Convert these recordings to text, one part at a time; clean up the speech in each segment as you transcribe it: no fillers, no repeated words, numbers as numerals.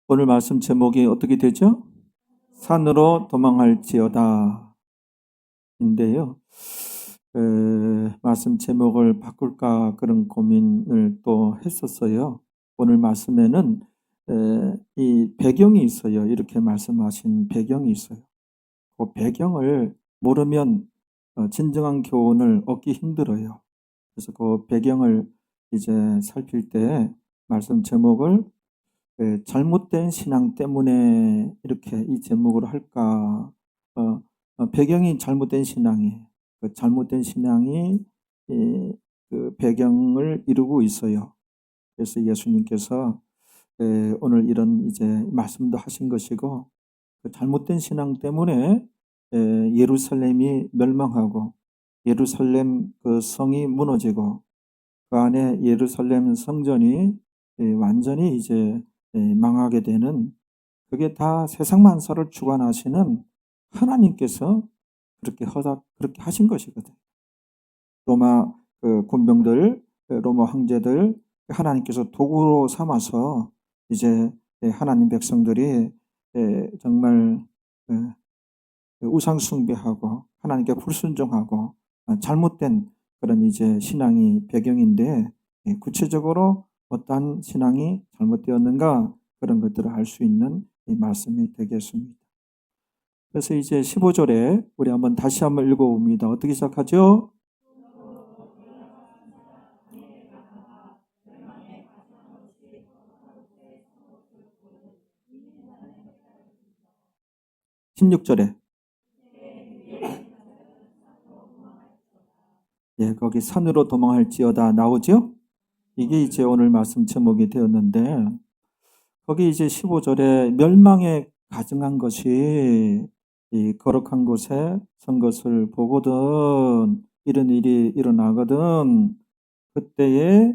오늘 말씀 제목이 어떻게 되죠? 산으로 도망할지어다 인데요. 말씀 제목을 바꿀까 그런 고민을 또 했었어요. 오늘 말씀에는 이 배경이 있어요. 이렇게 말씀하신 배경이 있어요. 그 배경을 모르면 진정한 교훈을 얻기 힘들어요. 그래서 그 배경을 이제 살필 때 말씀 제목을 잘못된 신앙 때문에 이렇게 이 제목으로 할까? 어 배경이 잘못된 신앙이에요. 그 잘못된 신앙이 그 배경을 이루고 있어요. 그래서 예수님께서 오늘 이런 이제 말씀도 하신 것이고, 그 잘못된 신앙 때문에 예루살렘이 멸망하고 예루살렘 그 성이 무너지고 그 안에 예루살렘 성전이 완전히 이제 망하게 되는, 그게 다 세상 만사를 주관하시는 하나님께서 그렇게 하신 것이거든요. 로마 그 군병들, 로마 황제들 하나님께서 도구로 삼아서 이제 하나님 백성들이 정말 우상 숭배하고 하나님께 불순종하고 잘못된 그런 이제 신앙이 배경인데, 구체적으로 어떠한 신앙이 잘못되었는가 그런 것들을 알 수 있는 이 말씀이 되겠습니다. 그래서 이제 15절에 우리 다시 한번 읽어봅니다. 어떻게 시작하죠? 16절에 거기 산으로 도망할지어다 나오죠? 이게 이제 오늘 말씀 제목이 되었는데, 거기 이제 15절에 멸망에 가증한 것이 이 거룩한 곳에 선 것을 보거든 이런 일이 일어나거든 그때에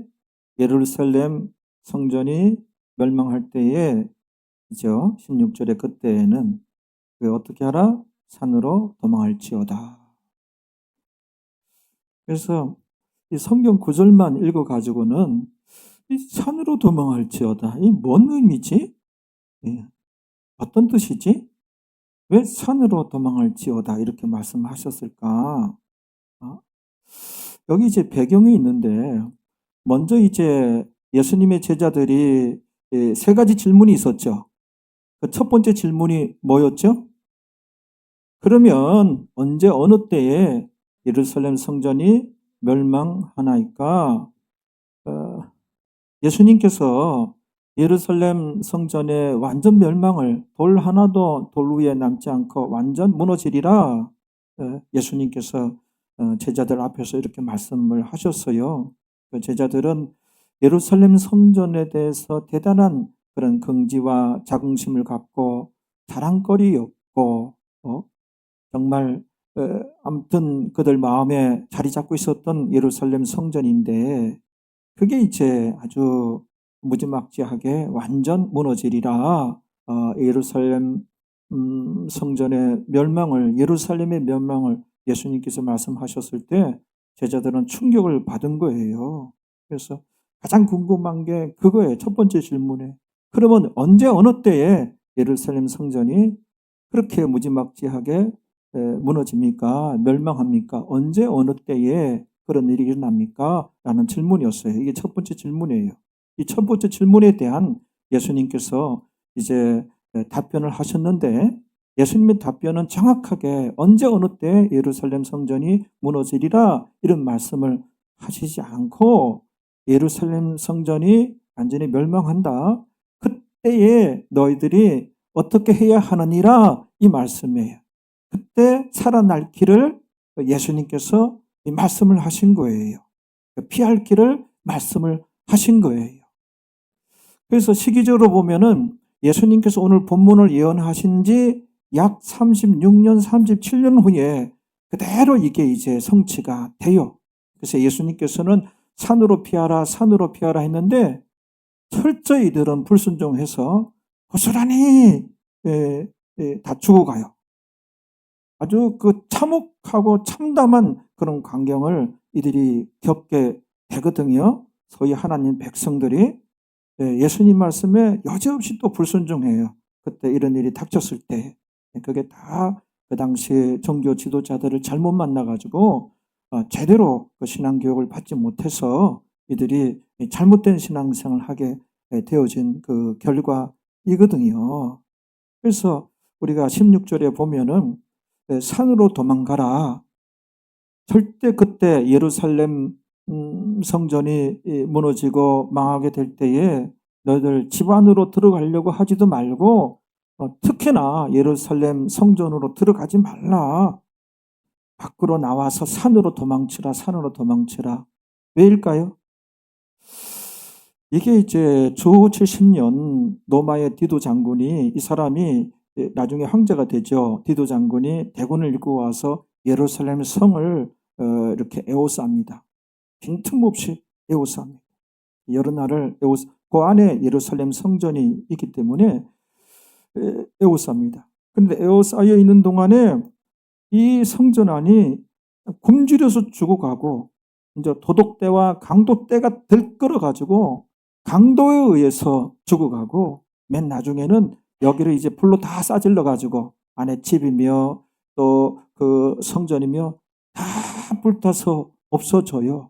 예루살렘 성전이 멸망할 때에, 그죠? 16절에 그때에는 어떻게 하라? 산으로 도망할지어다. 그래서 이 성경 구절만 읽어가지고는 이 산으로 도망할지어다, 이 뭔 의미지? 어떤 뜻이지? 왜 산으로 도망할지어다 이렇게 말씀하셨을까? 어? 여기 이제 배경이 있는데, 먼저 이제 예수님의 제자들이 세 가지 질문이 있었죠. 그 첫 번째 질문이 뭐였죠? 그러면 언제 어느 때에 예루살렘 성전이 멸망하나이까? 예수님께서 예루살렘 성전의 완전 멸망을, 돌 하나도 돌 위에 남지 않고 완전 무너지리라 예수님께서 제자들 앞에서 이렇게 말씀을 하셨어요. 그 제자들은 예루살렘 성전에 대해서 대단한 그런 긍지와 자긍심을 갖고 자랑거리였고, 정말 아무튼 그들 마음에 자리 잡고 있었던 예루살렘 성전인데, 그게 이제 아주 무지막지하게 완전 무너지리라. 예루살렘 성전의 멸망을, 예루살렘의 멸망을 예수님께서 말씀하셨을 때 제자들은 충격을 받은 거예요. 그래서 가장 궁금한 게 그거예요. 첫 번째 질문에. 그러면 언제 어느 때에 예루살렘 성전이 그렇게 무지막지하게 무너집니까? 멸망합니까? 언제 어느 때에 그런 일이 일어납니까? 라는 질문이었어요. 이게 첫 번째 질문이에요. 이 첫 번째 질문에 대한 예수님께서 이제 답변을 하셨는데, 예수님의 답변은 정확하게 언제 어느 때 예루살렘 성전이 무너지리라 이런 말씀을 하시지 않고, 예루살렘 성전이 완전히 멸망한다, 그때에 너희들이 어떻게 해야 하느니라 이 말씀이에요. 그때 살아날 길을 예수님께서 이 말씀을 하신 거예요. 피할 길을 말씀을 하신 거예요. 그래서 시기적으로 보면은 예수님께서 오늘 본문을 예언하신 지 약 36년, 37년 후에 그대로 이게 이제 성취가 돼요. 그래서 예수님께서는 산으로 피하라, 산으로 피하라 했는데 철저히 이들은 불순종해서 고스란히 다 죽어가요. 아주 그 참혹하고 참담한 그런 광경을 이들이 겪게 되거든요. 소위 하나님 백성들이. 예수님 말씀에 여지없이 또 불순종해요. 그때 이런 일이 닥쳤을 때. 그게 다 그 당시 종교 지도자들을 잘못 만나가지고 제대로 그 신앙교육을 받지 못해서 이들이 잘못된 신앙생활을 하게 되어진 그 결과이거든요. 그래서 우리가 16절에 보면은 산으로 도망가라. 절대 그때 예루살렘 성전이 무너지고 망하게 될 때에 너희들 집 안으로 들어가려고 하지도 말고 특히나 예루살렘 성전으로 들어가지 말라. 밖으로 나와서 산으로 도망치라. 산으로 도망치라. 왜일까요? 이게 이제 주 70년 로마의 디도 장군이, 이 사람이 나중에 황제가 되죠. 디도 장군이 대군을 이끌고 와서 예루살렘 성을 이렇게 에워쌉니다. 빈틈없이 에워쌉니다. 여러 날을 그 안에 예루살렘 성전이 있기 때문에 에워쌉니다. 그런데 에워싸여 있는 동안에 이 성전 안이 굶주려서 죽어가고 이제 도독대와 강도대가 들끓어가지고 강도에 의해서 죽어가고 맨 나중에는 여기를 이제 불로 다 싸질러가지고 안에 집이며 또 그 성전이며 다 불타서 없어져요.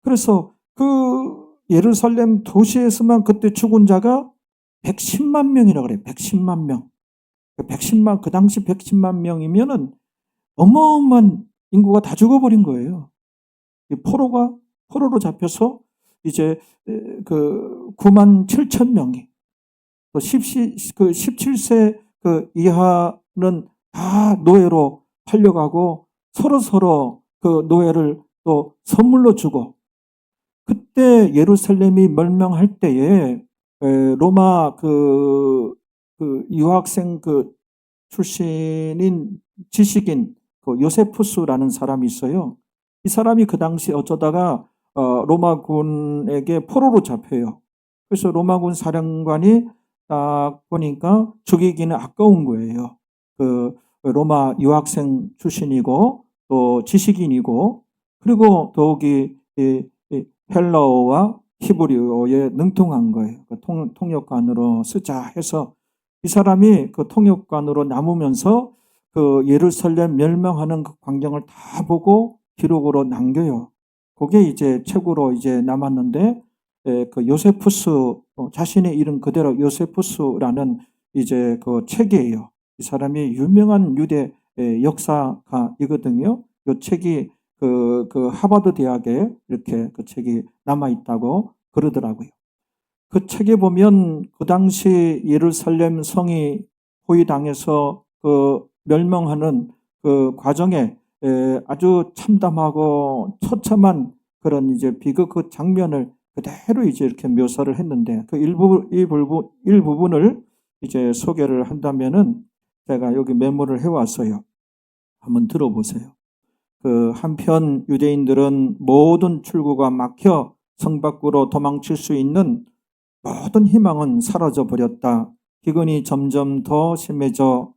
그래서 그 예루살렘 도시에서만 그때 죽은 자가 110만 명이라고 그래요. 110만 명. 그 당시 110만 명이면은 어마어마한 인구가 다 죽어버린 거예요. 포로로 잡혀서 이제 그 9만 7천 명이 또 17세 그 이하는 다 노예로 팔려가고 서로 그 노예를 또 선물로 주고, 그때 예루살렘이 멸망할 때에 로마 그 유학생 그 출신인 지식인 그 요세푸스라는 사람이 있어요. 이 사람이 그 당시 어쩌다가 로마군에게 포로로 잡혀요. 그래서 로마군 사령관이 딱 보니까 죽이기는 아까운 거예요. 그 로마 유학생 출신이고 또 지식인이고, 그리고 더욱이 헬라어와 히브리어에 능통한 거예요. 그 통역관으로 쓰자 해서 이 사람이 그 통역관으로 남으면서 그 예루살렘 멸망하는 그 광경을 다 보고 기록으로 남겨요. 그게 이제 책으로 이제 남았는데, 그 요세푸스, 자신의 이름 그대로 요세푸스라는 이제 그 책이에요. 이 사람이 유명한 유대 역사가이거든요. 이 책이 그 하버드 대학에 이렇게 그 책이 남아 있다고 그러더라고요. 그 책에 보면 그 당시 예루살렘 성이 포위당해서 그 멸망하는 그 과정에 아주 참담하고 처참한 그런 이제 비극 그 장면을 그대로 이제 이렇게 묘사를 했는데, 그 일부분을 이제 소개를 한다면은 제가 여기 메모를 해왔어요. 한번 들어보세요. 그 한편 유대인들은 모든 출구가 막혀 성 밖으로 도망칠 수 있는 모든 희망은 사라져 버렸다. 기근이 점점 더 심해져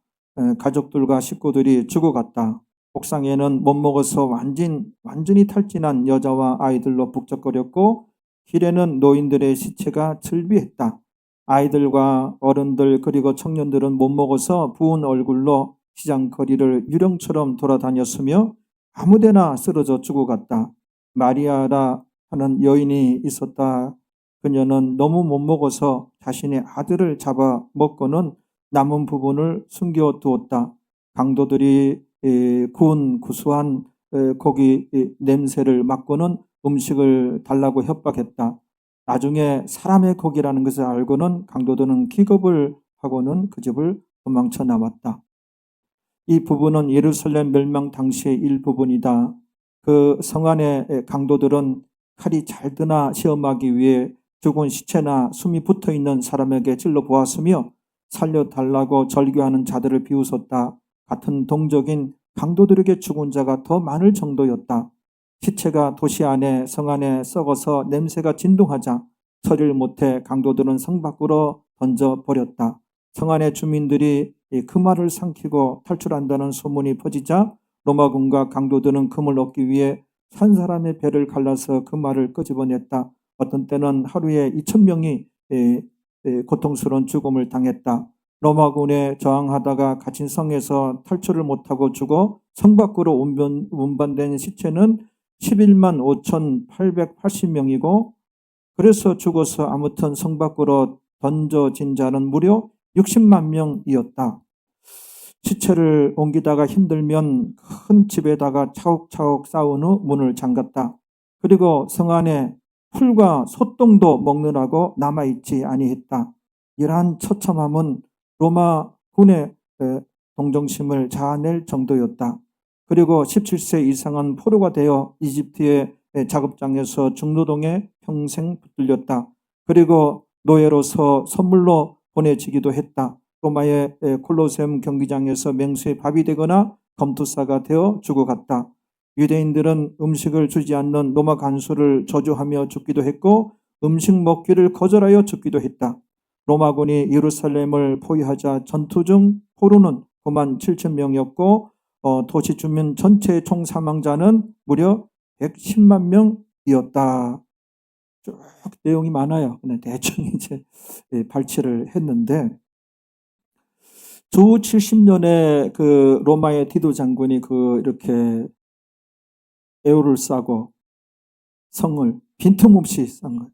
가족들과 식구들이 죽어갔다. 옥상에는 못 먹어서 완전히 탈진한 여자와 아이들로 북적거렸고, 길에는 노인들의 시체가 즐비했다. 아이들과 어른들 그리고 청년들은 못 먹어서 부은 얼굴로 시장 거리를 유령처럼 돌아다녔으며 아무데나 쓰러져 죽어갔다. 마리아라 하는 여인이 있었다. 그녀는 너무 못 먹어서 자신의 아들을 잡아 먹고는 남은 부분을 숨겨두었다. 강도들이 구운 구수한 고기 냄새를 맡고는 음식을 달라고 협박했다. 나중에 사람의 고기라는 것을 알고는 강도들은 기겁을 하고는 그 집을 도망쳐 나왔다. 이 부분은 예루살렘 멸망 당시의 일부분이다. 그 성 안의 강도들은 칼이 잘 드나 시험하기 위해 죽은 시체나 숨이 붙어있는 사람에게 찔러 보았으며 살려달라고 절규하는 자들을 비웃었다. 같은 동족인 강도들에게 죽은 자가 더 많을 정도였다. 시체가 도시 안에 성 안에 썩어서 냄새가 진동하자 처리를 못해 강도들은 성 밖으로 던져버렸다. 성 안의 주민들이 그 말을 삼키고 탈출한다는 소문이 퍼지자 로마군과 강도들은 금을 얻기 위해 한 사람의 배를 갈라서 그 말을 끄집어냈다. 어떤 때는 하루에 2,000명이 고통스러운 죽음을 당했다. 로마군에 저항하다가 갇힌 성에서 탈출을 못하고 죽어 성 밖으로 운반된 시체는 11만 5,880명이고 그래서 죽어서 아무튼 성 밖으로 던져진 자는 무려 60만 명이었다. 시체를 옮기다가 힘들면 큰 집에다가 차곡차곡 쌓은 후 문을 잠갔다. 그리고 성 안에 풀과 소똥도 먹느라고 남아있지 아니했다. 이러한 처참함은 로마 군의 동정심을 자아낼 정도였다. 그리고 17세 이상은 포로가 되어 이집트의 작업장에서 중노동에 평생 붙들렸다. 그리고 노예로서 선물로 보내지기도 했다. 로마의 콜로세움 경기장에서 맹수의 밥이 되거나 검투사가 되어 죽어갔다. 유대인들은 음식을 주지 않는 로마 간수를 저주하며 죽기도 했고 음식 먹기를 거절하여 죽기도 했다. 로마군이 예루살렘을 포위하자 전투 중 포로는 9만 7천 명이었고 도시 주민 전체의 총 사망자는 무려 110만 명이었다. 쭉 내용이 많아요. 대충 이제 발췌를 했는데 주 70년에 그 로마의 디도 장군이 이렇게 에오를 싸고 성을 빈틈없이 싼 거예요.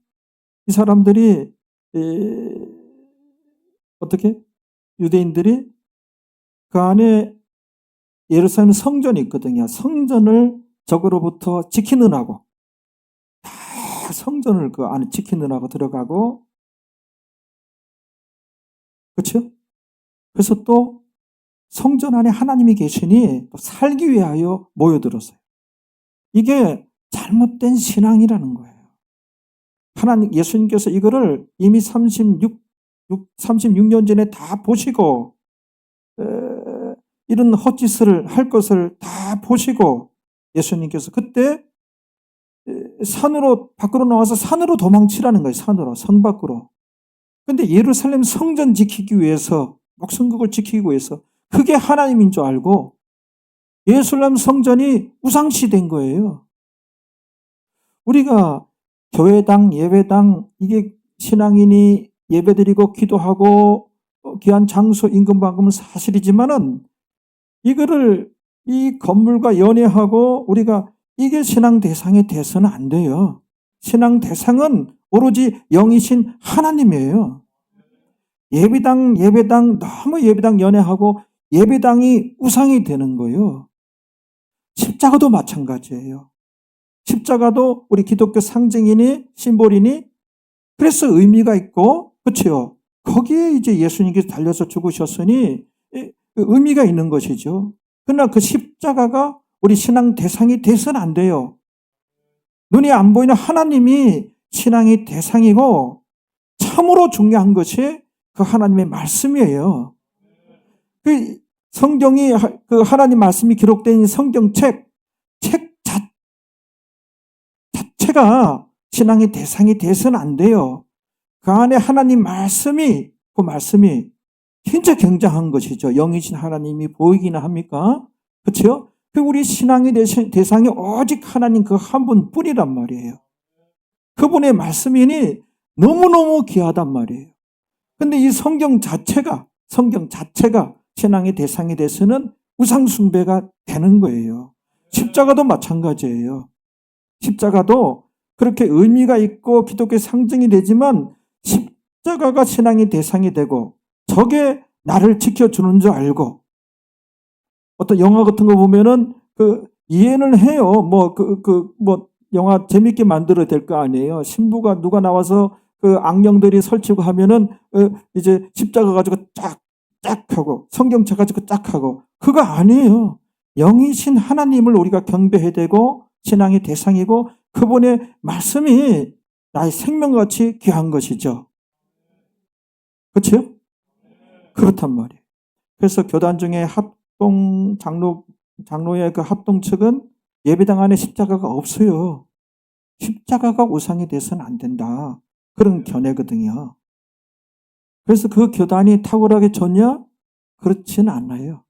이 사람들이 어떻게 유대인들이 그 안에 예루살렘 성전이 있거든요. 성전을 적으로부터 지키느라고 다 성전을 그 안에 지키느라고 들어가고 그렇죠? 그래서 또 성전 안에 하나님이 계시니 또 살기 위하여 모여들었어요. 이게 잘못된 신앙이라는 거예요. 예수님께서 이거를 이미 36년 전에 다 보시고 이런 헛짓을 할 것을 다 보시고 예수님께서 그때 밖으로 나와서 산으로 도망치라는 거예요. 성 밖으로. 근데 예루살렘 성전 지키기 위해서 목성국을 지키기 위해서 그게 하나님인 줄 알고 예루살렘 성전이 우상시된 거예요. 우리가 교회당, 예배당 이게 신앙인이 예배드리고 기도하고 귀한 장소 임금받으면 사실이지만은 이 건물과 연회하고 우리가 이게 신앙 대상이 돼서는 안 돼요. 신앙 대상은 오로지 영이신 하나님이에요. 예배당 너무 예배당 연회하고 예배당이 우상이 되는 거예요. 십자가도 마찬가지예요. 십자가도 우리 기독교 상징이니 심볼이니 그래서 의미가 있고 그렇죠. 거기에 이제 예수님께서 달려서 죽으셨으니 의미가 있는 것이죠. 그러나 그 십자가가 우리 신앙 대상이 돼서는 안 돼요. 눈이 안 보이는 하나님이 신앙의 대상이고 참으로 중요한 것이 그 하나님의 말씀이에요. 그 성경이 그 하나님 말씀이 기록된 성경책 자체가 신앙의 대상이 돼서는 안 돼요. 그 안에 하나님 말씀이 진짜 굉장한 것이죠. 영이신 하나님이 보이기는 합니까? 그렇죠? 우리 신앙의 대상이 오직 하나님 그 한 분뿐이란 말이에요. 그분의 말씀이니 너무너무 귀하단 말이에요. 근데 이 성경 자체가 신앙의 대상이 돼서는 우상숭배가 되는 거예요. 십자가도 마찬가지예요. 십자가도 그렇게 의미가 있고 기독교의 상징이 되지만 십자가가 신앙의 대상이 되고 저게 나를 지켜주는 줄 알고 어떤 영화 같은 거 보면은 이해는 해요. 영화 재밌게 만들어야 될 거 아니에요. 신부가 누가 나와서 악령들이 설치고 하면은 이제 십자가 가지고 쫙 하고 성경책 가지고 쫙 하고 그거 아니에요. 영이신 하나님을 우리가 경배해야 되고 신앙의 대상이고 그분의 말씀이 나의 생명같이 귀한 것이죠. 그렇죠? 그렇단 말이에요. 그래서 교단 중에 장로의 그 합동 측은 예배당 안에 십자가가 없어요. 십자가가 우상이 돼서는 안 된다. 그런 견해거든요. 그래서 그 교단이 탁월하게 좋냐? 그렇지는 않아요.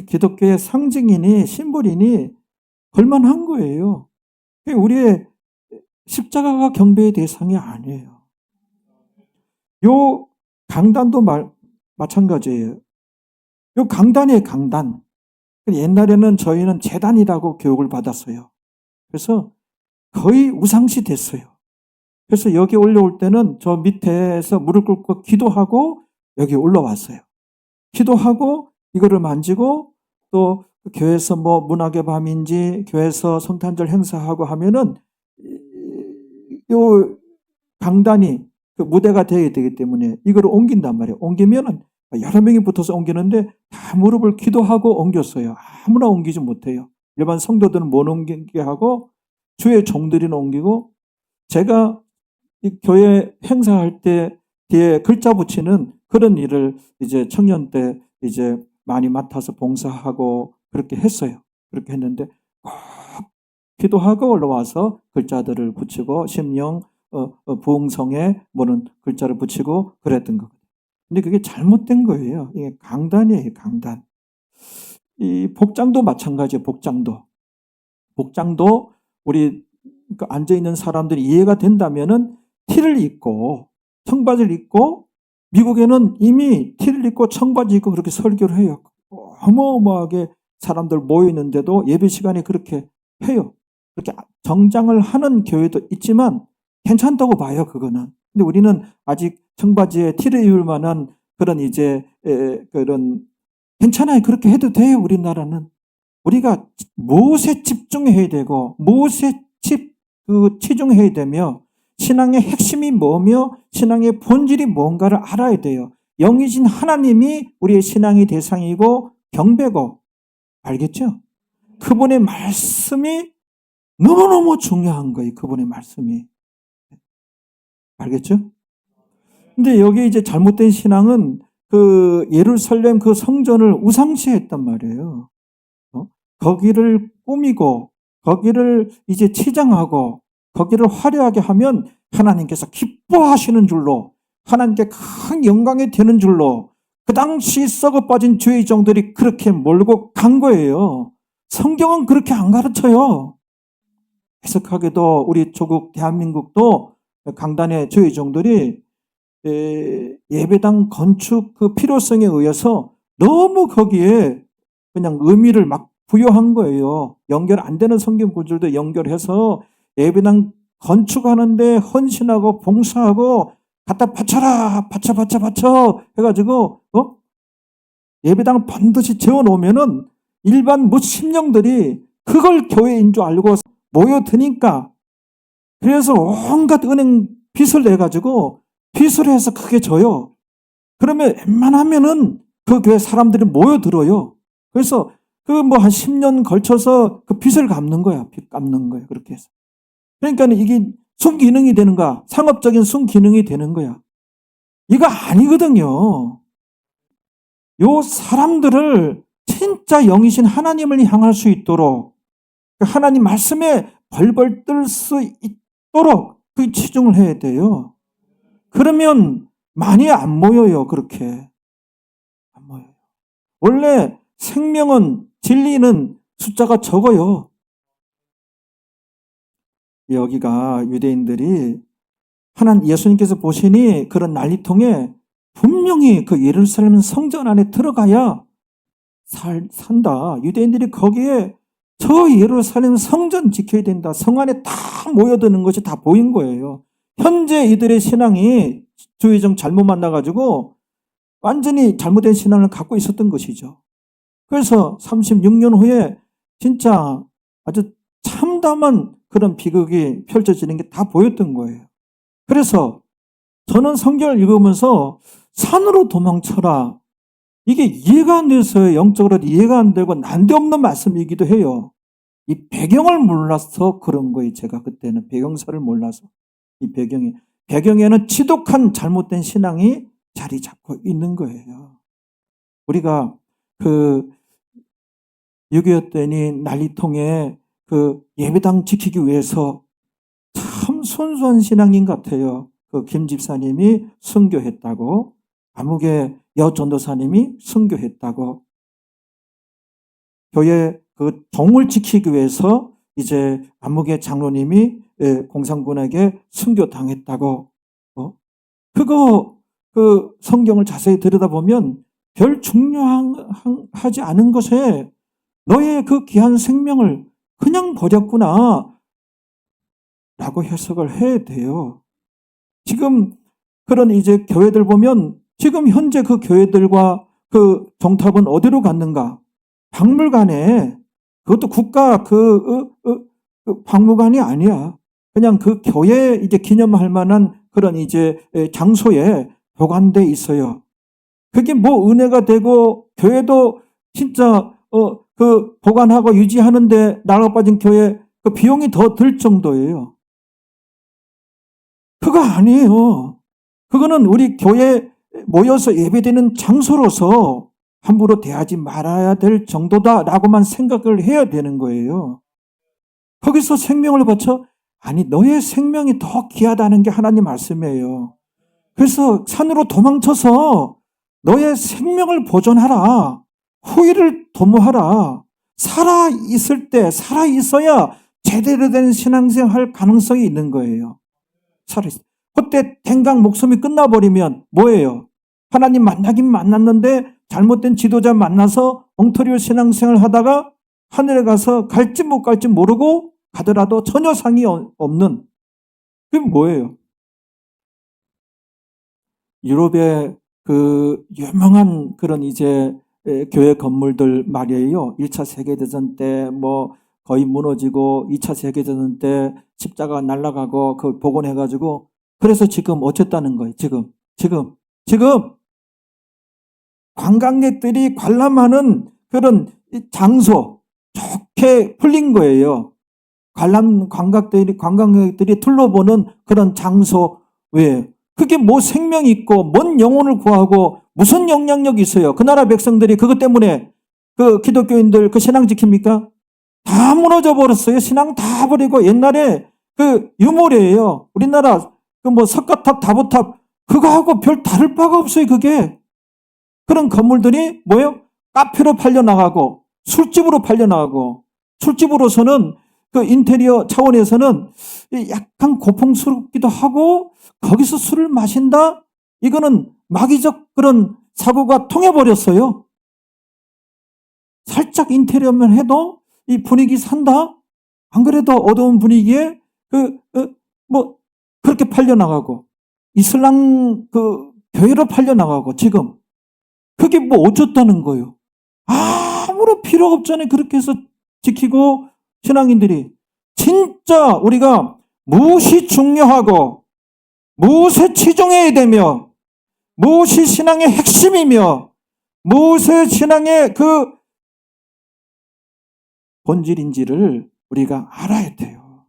기독교의 상징이니 심볼이니 걸만한 거예요. 우리의 십자가가 경배의 대상이 아니에요. 요 강단도 마찬가지예요. 요 강단이에요, 강단. 옛날에는 저희는 제단이라고 교육을 받았어요. 그래서 거의 우상시 됐어요. 그래서 여기 올라올 때는 저 밑에서 무릎 꿇고 기도하고 여기 올라왔어요. 기도하고 이거를 만지고 또 교회에서 뭐 문학의 밤인지 교회에서 성탄절 행사하고 하면은 요 강단이 그 무대가 되어야 되기 때문에 이거를 옮긴단 말이에요. 옮기면은 여러 명이 붙어서 옮기는데 다 무릎을 기도하고 옮겼어요. 아무나 옮기지 못해요. 일반 성도들은 못 옮기게 하고 주의 종들이 옮기고, 제가 이 교회 행사할 때 뒤에 글자 붙이는 그런 일을 이제 청년 때 이제 많이 맡아서 봉사하고 그렇게 했어요. 그렇게 했는데 꼭 기도하고 올라와서 글자들을 붙이고 심령 부흥성에 뭐는 글자를 붙이고 그랬던 거거든요. 근데 그게 잘못된 거예요. 이게 강단이에요, 강단. 이 복장도 마찬가지예요, 복장도. 복장도 우리 앉아 있는 사람들이 이해가 된다면은 티를 입고 청바지를 입고, 미국에는 이미 티를 입고 청바지 입고 그렇게 설교를 해요. 어마어마하게 사람들 모여 있는데도 예배 시간에 그렇게 해요. 그렇게 정장을 하는 교회도 있지만 괜찮다고 봐요, 그거는. 근데 우리는 아직 청바지에 티를 입을 만한 그런 이제 그런 괜찮아요. 그렇게 해도 돼요, 우리나라는. 우리가 무엇에 집중해야 되고 무엇에 치중해야 되며 신앙의 핵심이 뭐며 신앙의 본질이 뭔가를 알아야 돼요. 영이신 하나님이 우리의 신앙의 대상이고 경배고, 알겠죠? 그분의 말씀이 너무너무 중요한 거예요. 그분의 말씀이. 알겠죠? 근데 여기 이제 잘못된 신앙은 그 예루살렘 그 성전을 우상시했단 말이에요. 거기를 꾸미고 거기를 이제 치장하고 거기를 화려하게 하면 하나님께서 기뻐하시는 줄로, 하나님께 큰 영광이 되는 줄로 그 당시 썩어 빠진 주의 종들이 그렇게 몰고 간 거예요. 성경은 그렇게 안 가르쳐요. 해석하게도 우리 조국 대한민국도 강단의 주의 종들이 예배당 건축 그 필요성에 의해서 너무 거기에 그냥 의미를 막 부여한 거예요. 연결 안 되는 성경 구절도 연결해서 예배당 건축하는데 헌신하고 봉사하고 갖다 바쳐라, 바쳐 해가지고 예배당 반드시 재워놓으면은 일반 무신령들이 그걸 교회인 줄 알고 모여드니까, 그래서 온갖 은행 빚을 내가지고 빚을 해서 크게 줘요. 그러면 웬만하면은 그 교회 사람들이 모여들어요. 그래서 그 뭐 한 10년 걸쳐서 그 빚을 갚는 거야. 빚 갚는 거야. 그렇게 해서. 그러니까 이게 순기능이 되는 거야. 상업적인 순기능이 되는 거야. 이거 아니거든요. 요 사람들을 진짜 영이신 하나님을 향할 수 있도록, 하나님 말씀에 벌벌 뜰 수 있도록 그 치중을 해야 돼요. 그러면 많이 안 모여요. 그렇게 안 모여요. 원래 생명은, 진리는 숫자가 적어요. 여기가 유대인들이 예수님께서 보시니 그런 난리통에 분명히 그 예루살렘 성전 안에 들어가야 산다. 유대인들이 거기에 저 예루살렘 성전 지켜야 된다. 성 안에 다 모여드는 것이 다 보인 거예요. 현재 이들의 신앙이 주의정 잘못 만나가지고 완전히 잘못된 신앙을 갖고 있었던 것이죠. 그래서 36년 후에 진짜 아주 참담한 그런 비극이 펼쳐지는 게 다 보였던 거예요. 그래서 저는 성경을 읽으면서 산으로 도망쳐라, 이게 이해가 안 돼서요. 영적으로 이해가 안 되고 난데없는 말씀이기도 해요. 이 배경을 몰라서 그런 거예요. 제가 그때는 배경사를 몰라서. 이 배경에는 지독한 잘못된 신앙이 자리 잡고 있는 거예요. 우리가 그 6.25 때니 난리통에 그 예배당 지키기 위해서 참 순수한 신앙인 같아요. 그 김 집사님이 순교했다고, 암흑의 여 전도사님이 순교했다고, 교회 그 종을 지키기 위해서 이제 암흑의 장로님이 공산군에게 순교당했다고, 그거 그 성경을 자세히 들여다보면 별 중요하지 않은 것에 너의 그 귀한 생명을 그냥 버렸구나 라고 해석을 해야 돼요. 지금 그런 이제 교회들 보면 지금 현재 그 교회들과 그 정탑은 어디로 갔는가? 박물관에, 그것도 국가 그 박물관이 아니야. 그냥 그 교회 이제 기념할 만한 그런 이제 장소에 보관돼 있어요. 그게 뭐 은혜가 되고 교회도 진짜 그 보관하고 유지하는데 나가 빠진 교회 그 비용이 더 들 정도예요. 그거 아니에요. 그거는 우리 교회 모여서 예배드리는 장소로서 함부로 대하지 말아야 될 정도다라고만 생각을 해야 되는 거예요. 거기서 생명을 바쳐? 아니, 너의 생명이 더 귀하다는 게 하나님 말씀이에요. 그래서 산으로 도망쳐서 너의 생명을 보존하라. 후일을 도모하라. 살아있을 때, 살아있어야 제대로 된 신앙생활 할 가능성이 있는 거예요. 살아있어. 그때 댕강 목숨이 끝나버리면 뭐예요? 하나님 만나긴 만났는데 잘못된 지도자 만나서 엉터리로 신앙생활 하다가 하늘에 가서 갈지 못 갈지 모르고 가더라도 전혀 상이 없는, 그게 뭐예요? 유럽의 그 유명한 그런 이제 교회 건물들 말이에요. 1차 세계대전 때 뭐 거의 무너지고 2차 세계대전 때 십자가 날아가고 그걸 복원해가지고 그래서 지금 어쨌다는 거예요. 지금 관광객들이 관람하는 그런 장소 좋게 풀린 거예요. 관광객들이 둘러보는 그런 장소 왜? 그게 뭐 생명이 있고 뭔 영혼을 구하고 무슨 영향력이 있어요? 그 나라 백성들이 그것 때문에 그 기독교인들 그 신앙 지킵니까? 다 무너져 버렸어요. 신앙 다 버리고 옛날에 그 유물이에요. 우리나라 그 뭐 석가탑, 다보탑 그거하고 별 다를 바가 없어요. 그게 그런 건물들이 뭐예요? 카페로 팔려나가고 술집으로 팔려나가고 술집으로서는 그 인테리어 차원에서는 약간 고풍스럽기도 하고 거기서 술을 마신다? 이거는 마귀적 그런 사고가 통해버렸어요. 살짝 인테리어만 해도 이 분위기 산다? 안 그래도 어두운 분위기에 뭐 그렇게 팔려나가고 이슬람 그 교회로 팔려나가고 지금 그게 뭐 어쩌다는 거예요. 아무런 필요 없잖아요. 그렇게 해서 지키고 신앙인들이 진짜 우리가 무엇이 중요하고 무엇에 치중해야 되며 무엇이 신앙의 핵심이며 무엇의 신앙의 그 본질인지를 우리가 알아야 돼요.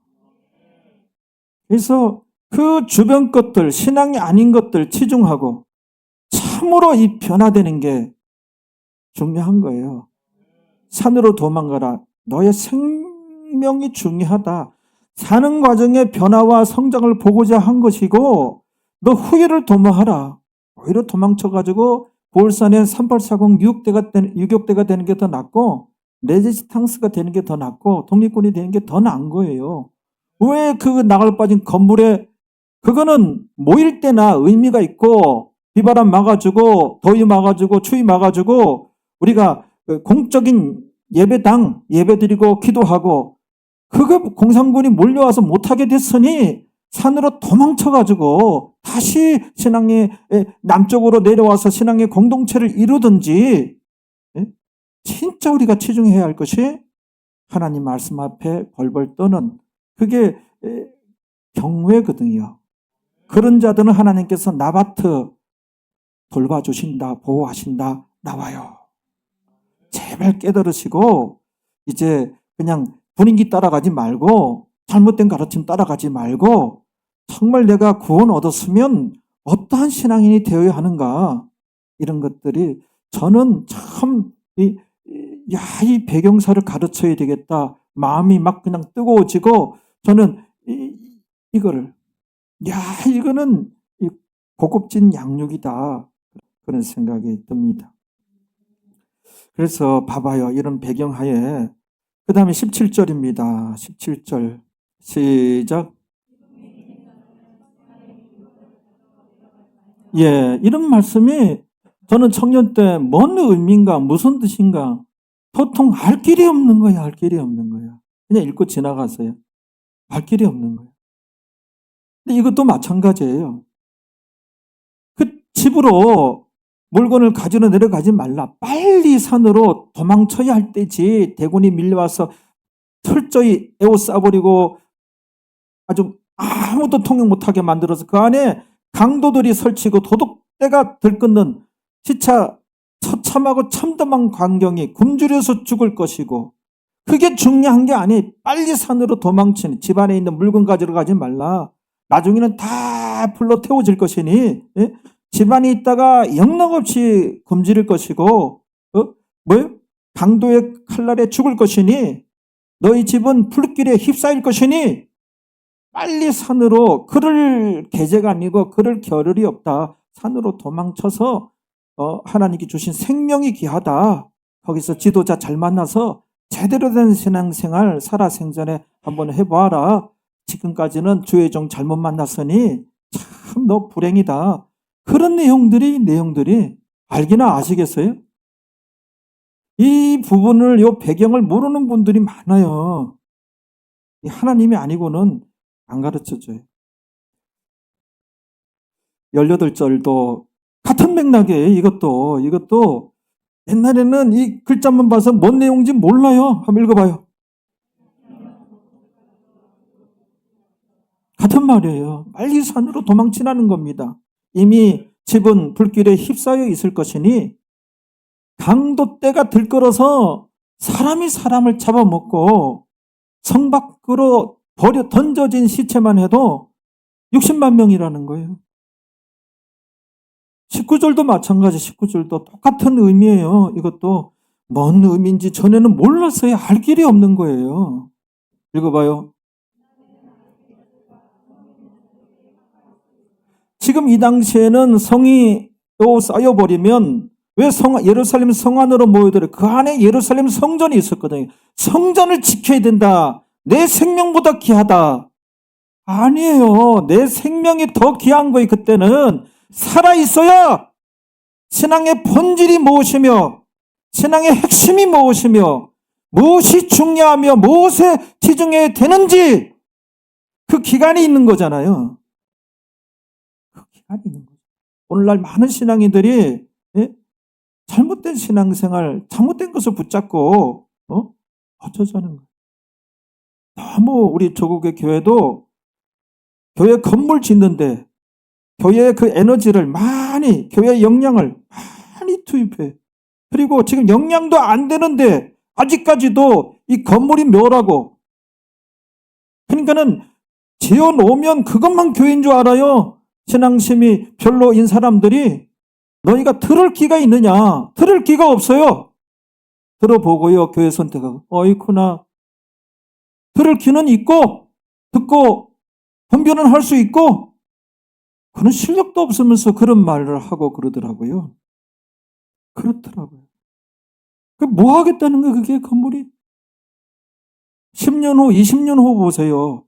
그래서 그 주변 것들, 신앙이 아닌 것들 치중하고 참으로 이 변화되는 게 중요한 거예요. 산으로 도망가라. 너의 생명이 중요하다. 사는 과정의 변화와 성장을 보고자 한 것이고 너 후회를 도모하라. 오히려 도망쳐가지고 고을산에 3840 유격대가 되는 게 더 낫고 레지스탕스가 되는 게 더 낫고 독립군이 되는 게 더 나은 거예요. 왜 그 나갈 빠진 건물에 그거는 모일 때나 의미가 있고 비바람 막아주고 더위 막아주고 추위 막아주고 우리가 공적인 예배당 예배드리고 기도하고 그거 공산군이 몰려와서 못하게 됐으니 산으로 도망쳐가지고 다시 신앙의 남쪽으로 내려와서 신앙의 공동체를 이루든지 진짜 우리가 치중해야 할 것이 하나님 말씀 앞에 벌벌 떠는 그게 경외거든요. 그런 자들은 하나님께서 나바트 돌봐주신다, 보호하신다, 나와요. 제발 깨달으시고 이제 그냥 분위기 따라가지 말고 잘못된 가르침 따라가지 말고 정말 내가 구원 얻었으면 어떠한 신앙인이 되어야 하는가 이런 것들이 저는 참 이 배경사를 가르쳐야 되겠다 마음이 막 그냥 뜨거워지고 저는 이거는 고급진 양육이다 그런 생각이 듭니다. 그래서 봐봐요. 이런 배경하에 그 다음에 17절입니다. 17절 시작. 예, 이런 말씀이 저는 청년 때 뭔 의미인가, 무슨 뜻인가, 도통 알 길이 없는 거야, 알 길이 없는 거야. 그냥 읽고 지나갔어요. 알 길이 없는 거야. 근데 이것도 마찬가지예요. 그 집으로 물건을 가지러 내려가지 말라. 빨리 산으로 도망쳐야 할 때지. 대군이 밀려와서 철저히 에워싸버리고 아주 아무도 통역 못하게 만들어서 그 안에 강도들이 설치고 도둑대가 들끓는 시차 처참하고 참담한 광경이 굶주려서 죽을 것이고, 그게 중요한 게 아니. 빨리 산으로 도망치니, 집안에 있는 물건 가지러 가지 말라. 나중에는 다 불로 태워질 것이니, 예? 집안에 있다가 영락없이 굶주릴 것이고, 뭐요? 강도의 칼날에 죽을 것이니, 너희 집은 불길에 휩싸일 것이니 빨리 산으로, 그럴 계제가 아니고 그럴 겨를이 없다. 산으로 도망쳐서 하나님께 주신 생명이 귀하다. 거기서 지도자 잘 만나서 제대로 된 신앙생활 살아 생전에 한번 해봐라. 지금까지는 주의 종 잘못 만났으니 참 너 불행이다. 그런 내용들이 알기나 아시겠어요? 이 부분을, 이 배경을 모르는 분들이 많아요. 하나님이 아니고는 안 가르쳐줘요. 18절도 같은 맥락이에요. 이것도 옛날에는 이 글자만 봐서 뭔 내용인지 몰라요. 한번 읽어봐요. 같은 말이에요. 빨리 산으로 도망치라는 겁니다. 이미 집은 불길에 휩싸여 있을 것이니 강도 때가 들끓어서 사람이 사람을 잡아먹고 성 밖으로 던져진 시체만 해도 60만 명이라는 거예요. 19절도 마찬가지. 19절도 똑같은 의미예요. 이것도 뭔 의미인지 전에는 몰랐어요. 알 길이 없는 거예요. 읽어봐요. 지금 이 당시에는 성이 또 쌓여버리면 왜 예루살렘 성 안으로 모여들어요? 그 안에 예루살렘 성전이 있었거든요. 성전을 지켜야 된다. 내 생명보다 귀하다. 아니에요. 내 생명이 더 귀한 거예요. 그때는 살아있어야 신앙의 본질이 무엇이며, 신앙의 핵심이 무엇이며, 무엇이 중요하며 무엇에 치중해야 되는지, 그 기간이 있는 거잖아요. 그 기간이 있는 거죠. 오늘날 많은 신앙인들이 잘못된 신앙생활, 잘못된 것을 붙잡고 어쩌자는 거예요. 너무 우리 조국의 교회도 교회 건물 짓는데 교회의 그 에너지를 많이, 교회의 역량을 많이 투입해. 그리고 지금 역량도 안 되는데 아직까지도 이 건물이 묘라고. 그러니까는 지어놓으면 그것만 교회인 줄 알아요. 신앙심이 별로인 사람들이. 너희가 들을 기가 있느냐? 들을 기가 없어요. 들어보고요, 교회 선택하고. 어이쿠나. 들을 기는 있고, 듣고 분별은 할 수 있고, 그런 실력도 없으면서 그런 말을 하고 그러더라고요. 그렇더라고요. 뭐 하겠다는 거예요, 그게 건물이? 10년 후, 20년 후 보세요.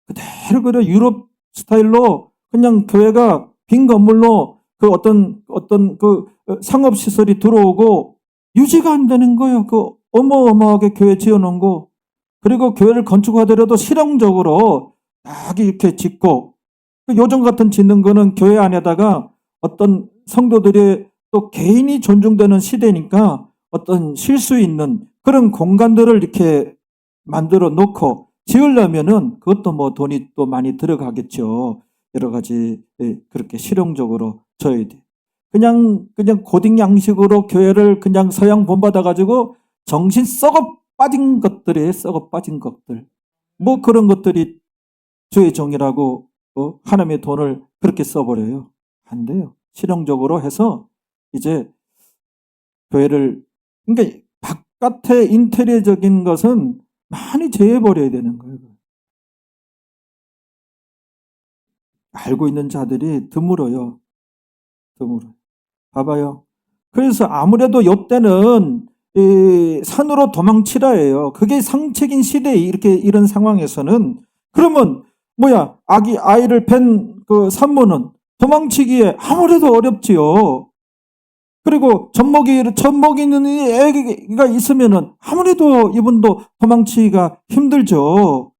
그대로 그래 유럽 스타일로 그냥 교회가 빈 건물로 그 어떤 그 상업시설이 들어오고 유지가 안 되는 거예요. 그 어마어마하게 교회 지어놓은 거. 그리고 교회를 건축하더라도 실용적으로 딱 이렇게 짓고, 요즘 같은 짓는 거는 교회 안에다가 어떤 성도들의 또 개인이 존중되는 시대니까 어떤 쉴 수 있는 그런 공간들을 이렇게 만들어 놓고 지으려면은 그것도 뭐 돈이 또 많이 들어가겠죠. 여러 가지 그렇게 실용적으로 져야 돼. 그냥 고딩 양식으로 교회를 그냥 서양 본받아 가지고 정신 썩어 빠진 것들이에요. 썩어 빠진 것들. 뭐 그런 것들이 주의 종이라고 하나님의 돈을 그렇게 써버려요. 안 돼요. 실용적으로 해서 이제 교회를, 그러니까 바깥의 인테리어적인 것은 많이 제해버려야 되는 거예요. 알고 있는 자들이 드물어요. 드물어요. 봐봐요. 그래서 아무래도 이때는 산으로 도망치라예요. 그게 상책인 시대에 이런 상황에서는, 그러면 아이를 뵌 그 산모는 도망치기에 아무래도 어렵지요. 그리고 젖먹이 있는 이 애가 있으면은 아무래도 이분도 도망치기가 힘들죠.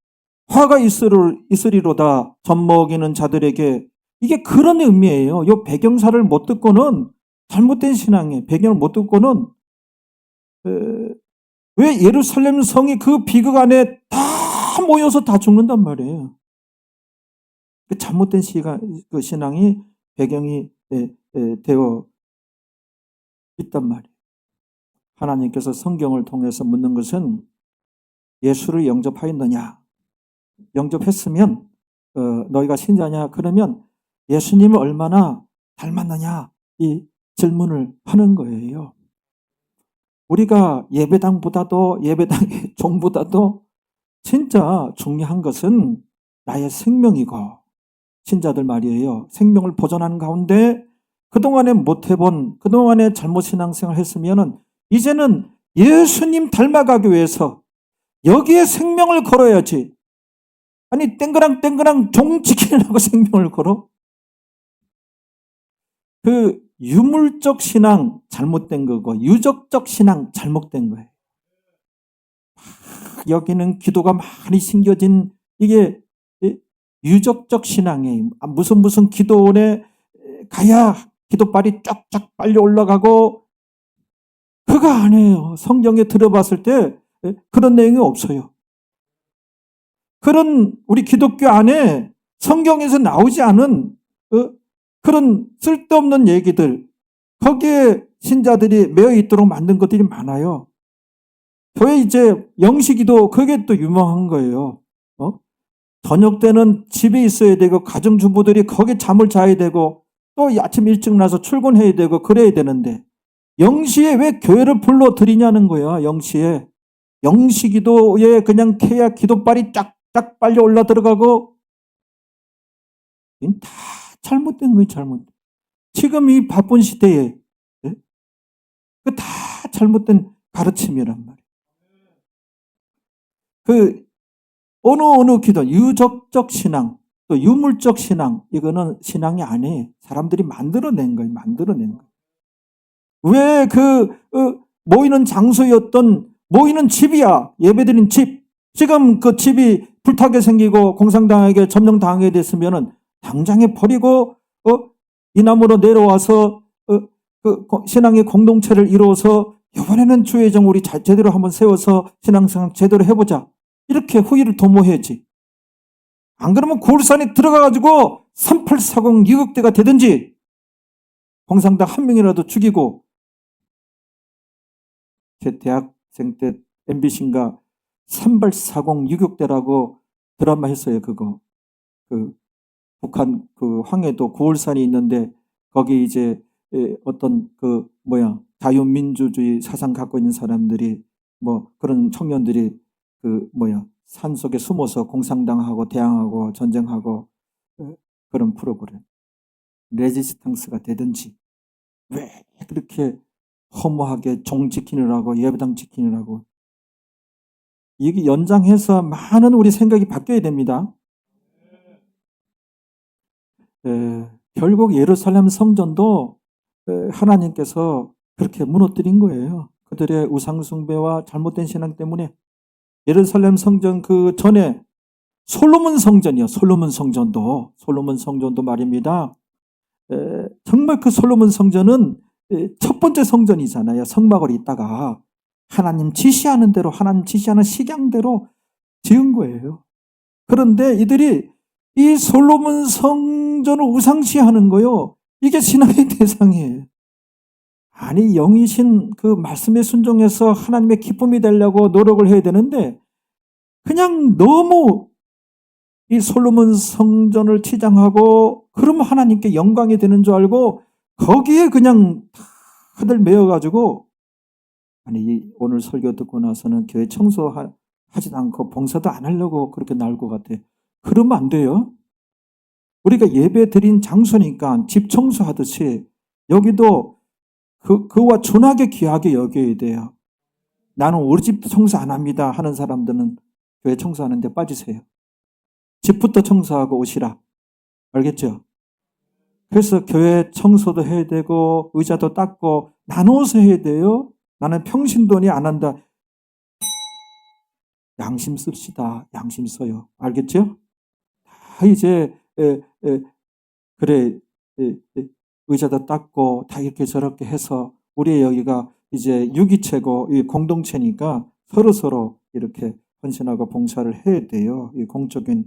화가 있으리로다 젖먹이는 자들에게. 이게 그런 의미예요. 이 배경사를 못 듣고는, 잘못된 신앙의 배경을 못 듣고는 왜 예루살렘 성이 그 비극 안에 다 모여서 다 죽는단 말이에요. 잘못된 그 신앙이 배경이 되어 있단 말이에요. 하나님께서 성경을 통해서 묻는 것은 예수를 영접하였느냐? 영접했으면 너희가 신자냐? 그러면 예수님을 얼마나 닮았느냐? 이 질문을 하는 거예요. 우리가 예배당의 종보다도 진짜 중요한 것은 나의 생명이고, 신자들 말이에요. 생명을 보존하는 가운데 그동안에 못해본, 그동안에 잘못 신앙생활 했으면은 이제는 예수님 닮아가기 위해서 여기에 생명을 걸어야지. 아니, 땡그랑 종 지키려고 생명을 걸어? 그 유물적 신앙 잘못된 거고, 유적적 신앙 잘못된 거예요. 여기는 기도가 많이 심겨진 이게 유적적 신앙이에요. 무슨 기도원에 가야 기도빨이 쫙쫙 빨리 올라가고, 그거 아니에요. 성경에 들어봤을 때 그런 내용이 없어요. 그런 우리 기독교 안에 성경에서 나오지 않은 그런 쓸데없는 얘기들, 거기에 신자들이 매여 있도록 만든 것들이 많아요. 교회 이제 영시기도 그게 또 유명한 거예요. 저녁 때는 집에 있어야 되고, 가정주부들이 거기 잠을 자야 되고, 또 아침 일찍 나서 출근해야 되고 그래야 되는데, 영시에 왜 교회를 불러들이냐는 거야. 영시에. 영시기도에 그냥 캐야 기도빨이 쫙쫙 빨리 올라 들어가고, 다 잘못된 거예요. 잘못. 지금 이 바쁜 시대에 그 다 잘못된 가르침이란 말이에요. 그 어느 기도, 유적적 신앙, 또 유물적 신앙, 이거는 신앙이 아니에요. 사람들이 만들어낸 거예요. 만들어낸 거예요. 왜 모이는 장소였던, 모이는 집이야. 예배드린 집. 지금 그 집이 불타게 생기고 공산당에게 점령당하게 됐으면은 당장에 버리고 이남으로 내려와서 그 신앙의 공동체를 이루어서 이번에는 주의정 우리 제대로 한번 세워서 신앙생활 제대로 해보자. 이렇게 후위를 도모해야지. 안 그러면 고울산에 들어가가지고 3840 유격대가 되든지, 공산당 한 명이라도 죽이고. 제 대학생 때 MBC인가 3840 유격대라고 드라마 했어요. 그거. 북한 황해도 고울산이 있는데, 거기 이제 어떤 자유민주주의 사상 갖고 있는 사람들이, 그런 청년들이 산속에 숨어서 공산당하고 대항하고 전쟁하고, 그런 프로그램. 레지스탕스가 되든지. 왜 그렇게 허무하게 종 지키느라고, 예배당 지키느라고. 이게 연장해서 많은 우리 생각이 바뀌어야 됩니다. 결국 예루살렘 성전도 하나님께서 그렇게 무너뜨린 거예요. 그들의 우상숭배와 잘못된 신앙 때문에. 예루살렘 성전 그 전에 솔로몬 성전이요. 솔로몬 성전도 말입니다. 정말 그 솔로몬 성전은 첫 번째 성전이잖아요. 성막을 있다가 하나님 지시하는 대로, 하나님 지시하는 식양대로 지은 거예요. 그런데 이들이 이 솔로몬 성전을 우상시하는 거요. 이게 신앙의 대상이에요. 아니, 영이신 그 말씀에 순종해서 하나님의 기쁨이 되려고 노력을 해야 되는데, 그냥 너무 이 솔로몬 성전을 치장하고, 그러면 하나님께 영광이 되는 줄 알고 거기에 그냥 다들 매여가지고, 아니, 오늘 설교 듣고 나서는 교회 청소하지도 않고 봉사도 안 하려고 그렇게 나올 것 같아. 그러면 안 돼요. 우리가 예배 드린 장소니까 집 청소하듯이 여기도 그와 준하게 귀하게 여겨야 돼요. 나는 우리 집도 청소 안 합니다 하는 사람들은 교회 청소하는데 빠지세요. 집부터 청소하고 오시라. 알겠죠? 그래서 교회 청소도 해야 되고 의자도 닦고 나눠서 해야 돼요. 나는 평신도니 안 한다. 양심 씁시다. 양심 써요. 알겠죠? 다 이제 그래 의자도 닦고 다 이렇게 저렇게 해서 우리 여기가 이제 유기체고 이 공동체니까 서로 이렇게 헌신하고 봉사를 해야 돼요. 이 공적인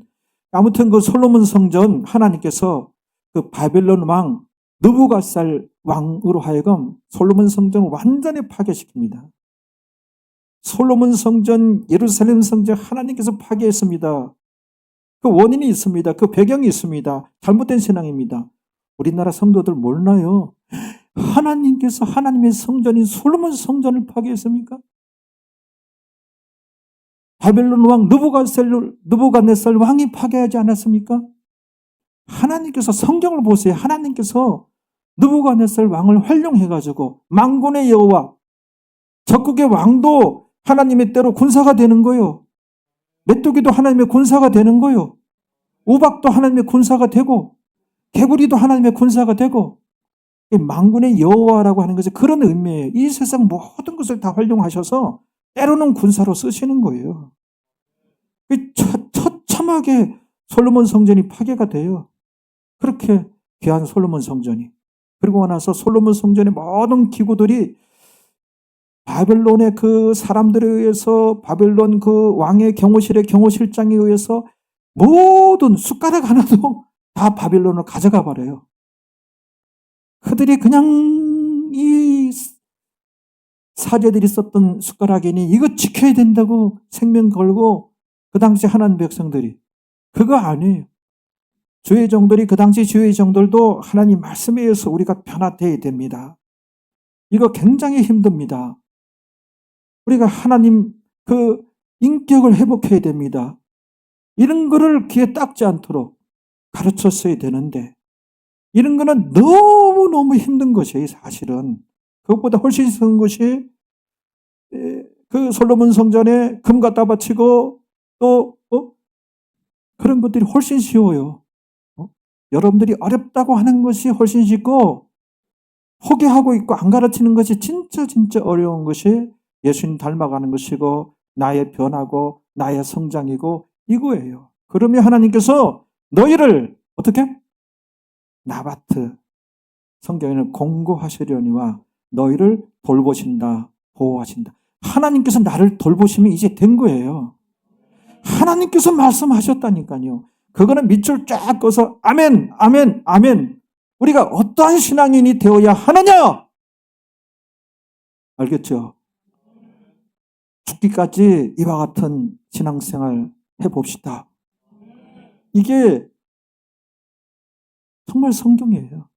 아무튼 그 솔로몬 성전 하나님께서 그 바벨론 왕 느부갓살 왕으로 하여금 솔로몬 성전을 완전히 파괴시킵니다. 솔로몬 성전, 예루살렘 성전 하나님께서 파괴했습니다. 그 원인이 있습니다. 그 배경이 있습니다. 잘못된 신앙입니다. 우리나라 성도들 몰라요. 하나님께서 하나님의 성전인 솔로몬 성전을 파괴했습니까? 바벨론 왕 느부갓네살 왕이 파괴하지 않았습니까? 하나님께서 성경을 보세요. 하나님께서 느부갓네살 왕을 활용해가지고 만군의 여호와 적국의 왕도 하나님의 때로 군사가 되는 거예요. 메뚜기도 하나님의 군사가 되는 거예요. 우박도 하나님의 군사가 되고 개구리도 하나님의 군사가 되고 만군의 여호와라고 하는 것이 그런 의미예요. 이 세상 모든 것을 다 활용하셔서 때로는 군사로 쓰시는 거예요. 처참하게 솔로몬 성전이 파괴가 돼요. 그렇게 귀한 솔로몬 성전이. 그리고 나서 솔로몬 성전의 모든 기구들이 바벨론의 그 사람들에 의해서 바벨론 그 왕의 경호실의 경호실장에 의해서 모든 숟가락 하나도 다 바벨론으로 가져가 버려요. 그들이 그냥 이 사제들이 썼던 숟가락이니 이거 지켜야 된다고 생명 걸고 그 당시 하나님 백성들이 그거 아니에요. 주의 종들이 그 당시 주의 종들도 하나님 말씀에 의해서 우리가 변화되어야 됩니다. 이거 굉장히 힘듭니다. 우리가 하나님 그 인격을 회복해야 됩니다. 이런 거를 귀에 닦지 않도록 가르쳤어야 되는데 이런 거는 너무너무 힘든 것이에요. 사실은. 그것보다 훨씬 쉬운 것이 그 솔로몬 성전에 금 갖다 바치고 또 그런 것들이 훨씬 쉬워요. 여러분들이 어렵다고 하는 것이 훨씬 쉽고 포기하고 있고 안 가르치는 것이 진짜 어려운 것이 예수님 닮아가는 것이고 나의 변화고 나의 성장이고 이거예요. 그러면 하나님께서 너희를 어떻게? 나바트 성경에는 공고하시려니와 너희를 돌보신다, 보호하신다. 하나님께서 나를 돌보시면 이제 된 거예요. 하나님께서 말씀하셨다니까요. 그거는 밑줄 쫙 꺼서 아멘, 아멘, 아멘. 우리가 어떠한 신앙인이 되어야 하느냐? 알겠죠? 죽기까지 이와 같은 신앙생활 해봅시다. 이게 정말 성경이에요.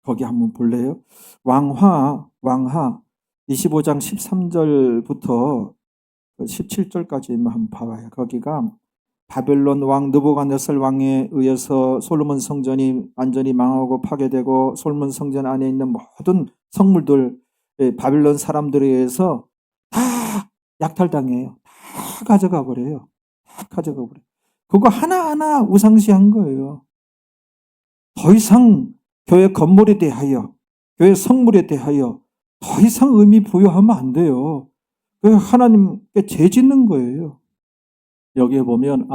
거기 한번 볼래요? 왕하 25장 13절부터 17절까지 한번 봐봐요. 거기가 바벨론 왕 느부갓네살 왕에 의해서 솔로몬 성전이 완전히 망하고 파괴되고 솔로몬 성전 안에 있는 모든 성물들 바벨론 사람들에 의해서 다 약탈당해요. 다 가져가 버려요. 다 가져가 버려요. 그거 하나하나 우상시한 거예요. 더 이상 교회 건물에 대하여 교회 성물에 대하여 더 이상 의미 부여하면 안 돼요. 하나님께 죄 짓는 거예요. 여기에 보면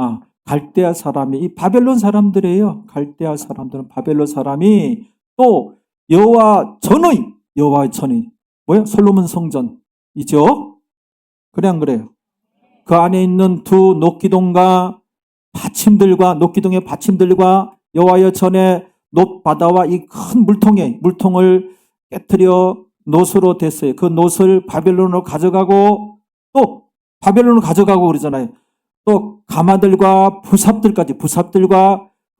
갈대아 사람이 이 바벨론 사람들이에요. 갈대아 사람들은 바벨론 사람이 또 여호와의 전의 뭐야? 솔로몬 성전이죠. 그래 안 그래요? 그 안에 있는 두 녹기둥과 받침들과 녹기둥의 받침들과 여호와의 전에 놋바다와 이 큰 물통을 깨뜨려 놋으로 됐어요. 그 놋을 바벨론으로 가져가고 또 바벨론으로 가져가고 그러잖아요. 또 가마들과 부삽들과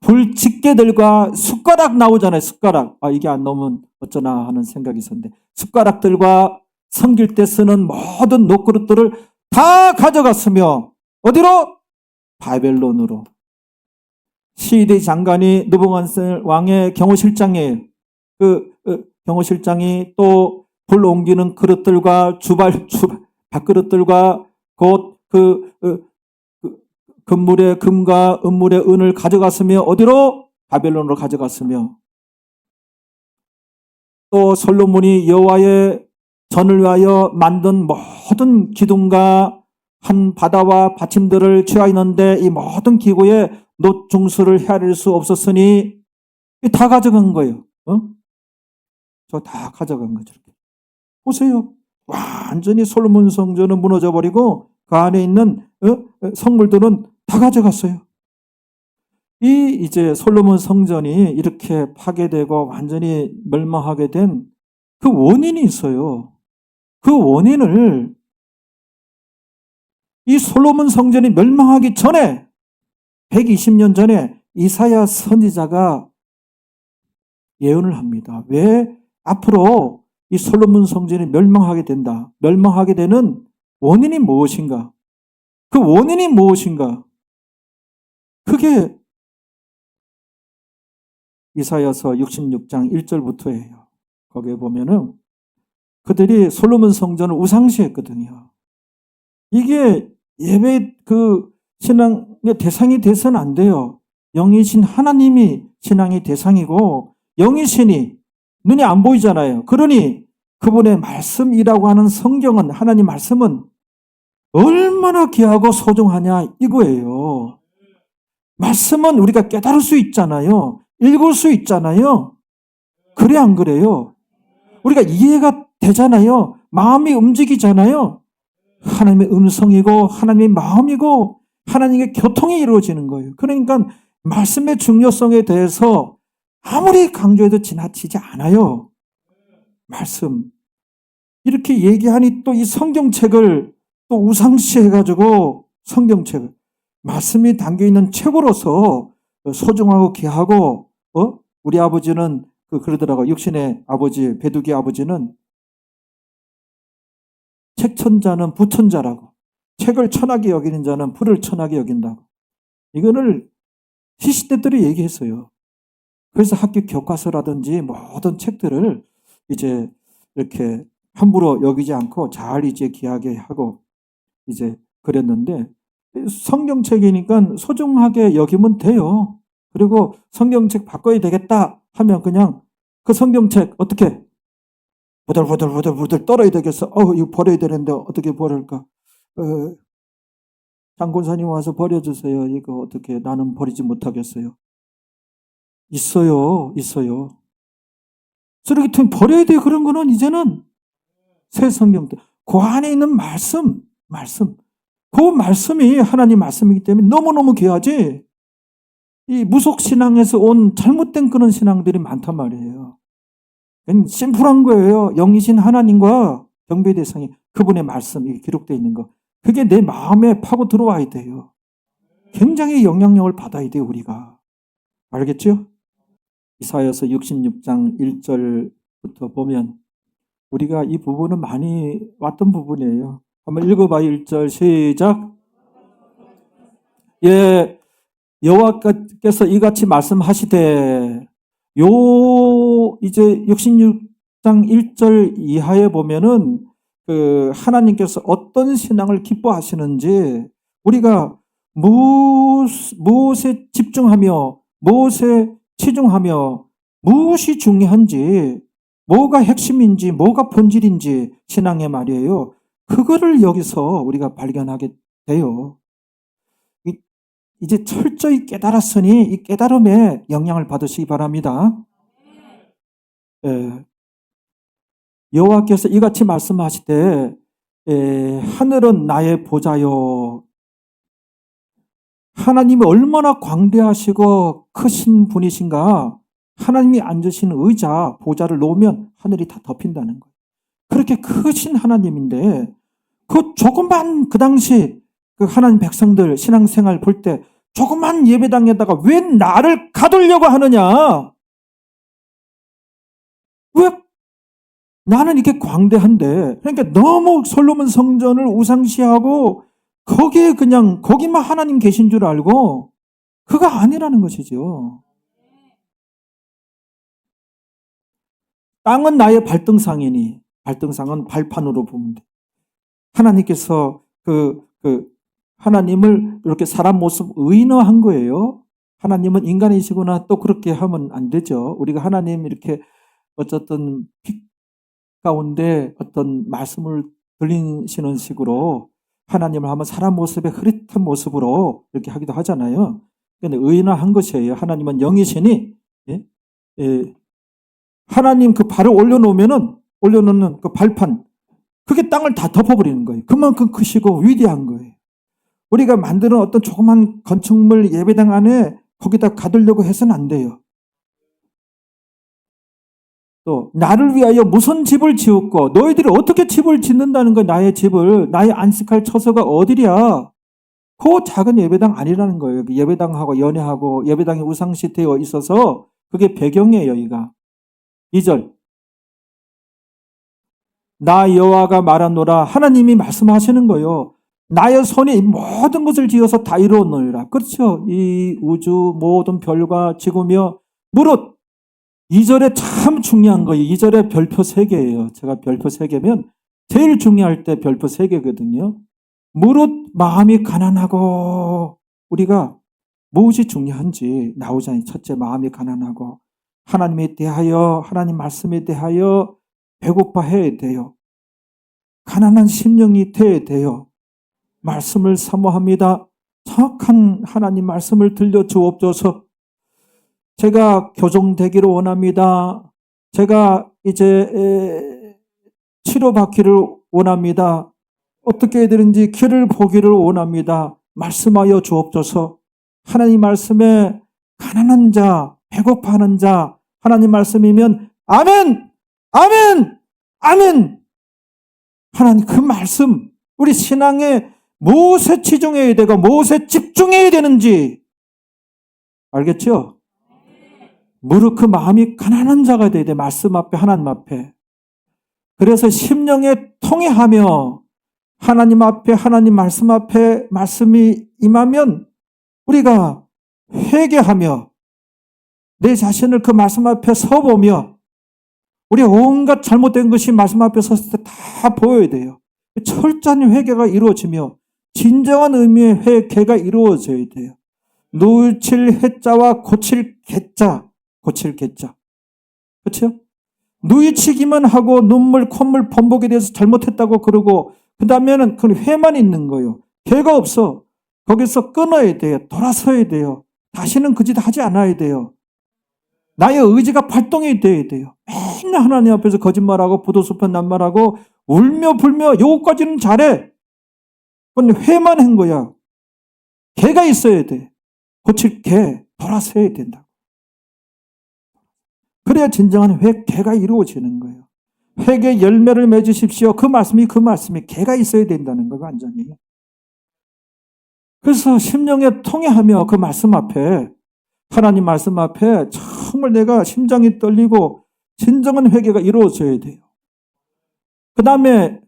불집게들과 숟가락 나오잖아요. 숟가락. 이게 안 나오면 어쩌나 하는 생각이 있었는데 숟가락들과 섬길 때 쓰는 모든 녹그릇들을 다 가져갔으며 어디로? 바벨론으로. 시대 장관이 느부갓네살 왕의 경호실장이에요. 그 경호실장이 또 불 옮기는 그릇들과 밥그릇들과 곧 금물의 금과 은물의 은을 가져갔으며 어디로? 바벨론으로 가져갔으며 또 솔로몬이 여호와의 전을 위하여 만든 모든 기둥과 한 바다와 받침들을 취하였는데 이 모든 기구에 노중수를 헤아릴 수 없었으니 다 가져간 거예요. 저 다 가져간 거죠. 보세요. 완전히 솔로몬 성전은 무너져 버리고 그 안에 있는 성물들은 다 가져갔어요. 이제 솔로몬 성전이 이렇게 파괴되고 완전히 멸망하게 된 그 원인이 있어요. 그 원인을 이 솔로몬 성전이 멸망하기 전에 120년 전에 이사야 선지자가 예언을 합니다. 왜 앞으로 이 솔로몬 성전이 멸망하게 된다. 멸망하게 되는 원인이 무엇인가? 그 원인이 무엇인가? 그게 이사야서 66장 1절부터예요. 거기에 보면은 그들이 솔로몬 성전을 우상시했거든요. 이게 예배 신앙의 대상이 돼서는 안 돼요. 영이신 하나님이 신앙의 대상이고 영이신이 눈이 안 보이잖아요. 그러니 그분의 말씀이라고 하는 성경은 하나님 말씀은 얼마나 귀하고 소중하냐 이거예요. 말씀은 우리가 깨달을 수 있잖아요. 읽을 수 있잖아요. 그래 안 그래요? 우리가 이해가 되잖아요. 마음이 움직이잖아요. 하나님의 음성이고 하나님의 마음이고 하나님의 교통이 이루어지는 거예요. 그러니까 말씀의 중요성에 대해서 아무리 강조해도 지나치지 않아요. 말씀. 이렇게 얘기하니 또 이 성경책을 또 우상시해가지고 성경책을 말씀이 담겨있는 책으로서 소중하고 귀하고 우리 아버지는 그러더라고요. 육신의 아버지 베두기 아버지는 책천자는 부천자라고 책을 천하게 여기는 자는 풀을 천하게 여긴다고 이거를 시시때때로 얘기했어요. 그래서 학교 교과서라든지 모든 책들을 이제 이렇게 함부로 여기지 않고 잘 이제 귀하게 하고 이제 그랬는데 성경책이니까 소중하게 여기면 돼요. 그리고 성경책 바꿔야 되겠다 하면 그냥 그 성경책 어떻게 부들부들 떨어야 되겠어. 이거 버려야 되는데 어떻게 버릴까? 장군사님 와서 버려주세요. 이거 어떻게 나는 버리지 못하겠어요. 있어요. 쓰레기통 버려야 돼요. 그런 거는 이제는 새 성경들. 그 안에 있는 말씀. 그 말씀이 하나님 말씀이기 때문에 너무너무 귀하지. 이 무속신앙에서 온 잘못된 그런 신앙들이 많단 말이에요. 심플한 거예요. 영이신 하나님과 경배 대상이 그분의 말씀이 기록되어 있는 거. 그게 내 마음에 파고 들어와야 돼요. 굉장히 영향력을 받아야 돼요. 우리가. 알겠죠? 이사야서 66장 1절부터 보면 우리가 이 부분은 많이 왔던 부분이에요. 한번 읽어봐요. 1절 시작. 예, 여호와께서 이같이 말씀하시되 이제 66장 1절 이하에 보면은 하나님께서 어떤 신앙을 기뻐하시는지 우리가 무엇에 집중하며 무엇에 치중하며 무엇이 중요한지 뭐가 핵심인지 뭐가 본질인지 신앙의 말이에요. 그거를 여기서 우리가 발견하게 돼요. 이제 철저히 깨달았으니 이 깨달음에 영향을 받으시기 바랍니다. 여호와께서 이같이 말씀하시되 하늘은 나의 보좌요. 하나님이 얼마나 광대하시고 크신 분이신가. 하나님이 앉으신 의자, 보좌를 놓으면 하늘이 다 덮인다는 거예요. 그렇게 크신 하나님인데 그 당시 그 하나님 백성들 신앙생활 볼 때 조그만 예배당에다가 왜 나를 가두려고 하느냐? 왜 나는 이렇게 광대한데 그러니까 너무 솔로몬 성전을 우상시하고 거기만 하나님 계신 줄 알고 그거 아니라는 것이죠. 땅은 나의 발등상이니 발등상은 발판으로 보면 돼. 하나님께서 하나님을 이렇게 사람 모습 의인화한 거예요. 하나님은 인간이시구나 또 그렇게 하면 안 되죠. 우리가 하나님 이렇게 어쨌든 빛 가운데 어떤 말씀을 들리시는 식으로 하나님을 한번 사람 모습의 흐릿한 모습으로 이렇게 하기도 하잖아요. 근데 의인화한 것이에요. 하나님은 영이시니, 예? 예. 하나님 그 발을 올려놓는 그 발판, 그게 땅을 다 덮어버리는 거예요. 그만큼 크시고 위대한 거예요. 우리가 만드는 어떤 조그만 건축물 예배당 안에 거기다 가두려고 해서는 안 돼요. 또 나를 위하여 무슨 집을 지었고 너희들이 어떻게 집을 짓는다는 거야. 나의 집을, 나의 안식할 처소가 어디랴. 그 작은 예배당 아니라는 거예요. 예배당하고 연회하고 예배당이 우상시 되어 있어서 그게 배경이에요. 여기가 2절, 나 여호와가 말하노라. 하나님이 말씀하시는 거예요. 나의 손이 모든 것을 지어서 다 이루었노라. 그렇죠. 이 우주 모든 별과 지구며 무릇 2절에 참 중요한 거예요. 2절에 별표 3개예요. 제가 별표 3개면 제일 중요할 때 별표 3개거든요. 무릇 마음이 가난하고, 우리가 무엇이 중요한지 나오잖아요. 첫째, 마음이 가난하고 하나님에 대하여, 하나님 말씀에 대하여 배고파해야 돼요. 가난한 심령이 돼야 돼요. 말씀을 사모합니다. 정확한 하나님 말씀을 들려주옵소서. 제가 교정되기를 원합니다. 제가 이제 치료받기를 원합니다. 어떻게 해야 되는지 길을 보기를 원합니다. 말씀하여 주옵소서. 하나님 말씀에 가난한 자, 배고파하는 자, 하나님 말씀이면 아멘! 아멘! 아멘! 하나님 그 말씀, 우리 신앙에 무엇에 치중해야 되고 무엇에 집중해야 되는지 알겠죠? 무릇 그 마음이 가난한 자가 돼야 돼. 말씀 앞에, 하나님 앞에. 그래서 심령에 통회하며 하나님 앞에, 하나님 말씀 앞에 말씀이 임하면 우리가 회개하며 내 자신을 그 말씀 앞에 서보며 우리 온갖 잘못된 것이 말씀 앞에 섰을 때 다 보여야 돼요. 철저한 회개가 이루어지며 진정한 의미의 회개가 이루어져야 돼요. 누칠 해자와 고칠 개자, 고칠 개자. 그렇죠? 누이치기만 하고 눈물, 콧물, 번복에 대해서 잘못했다고 그러고 그 다음에는 그 회만 있는 거예요. 개가 없어. 거기서 끊어야 돼요. 돌아서야 돼요. 다시는 그 짓 하지 않아야 돼요. 나의 의지가 발동이 돼야 돼요. 맨날 하나님 앞에서 거짓말하고 부도수편 낱말하고 울며 불며 요거까지는 잘해. 그건 회만 한 거야. 개가 있어야 돼. 고칠 개, 돌아서야 된다. 그래야 진정한 회개가 이루어지는 거예요. 회개 열매를 맺으십시오. 그 말씀이 개가 있어야 된다는 거예요. 완전히. 그래서 심령에 통회하며 그 말씀 앞에, 하나님 말씀 앞에 정말 내가 심장이 떨리고 진정한 회개가 이루어져야 돼요. 그 다음에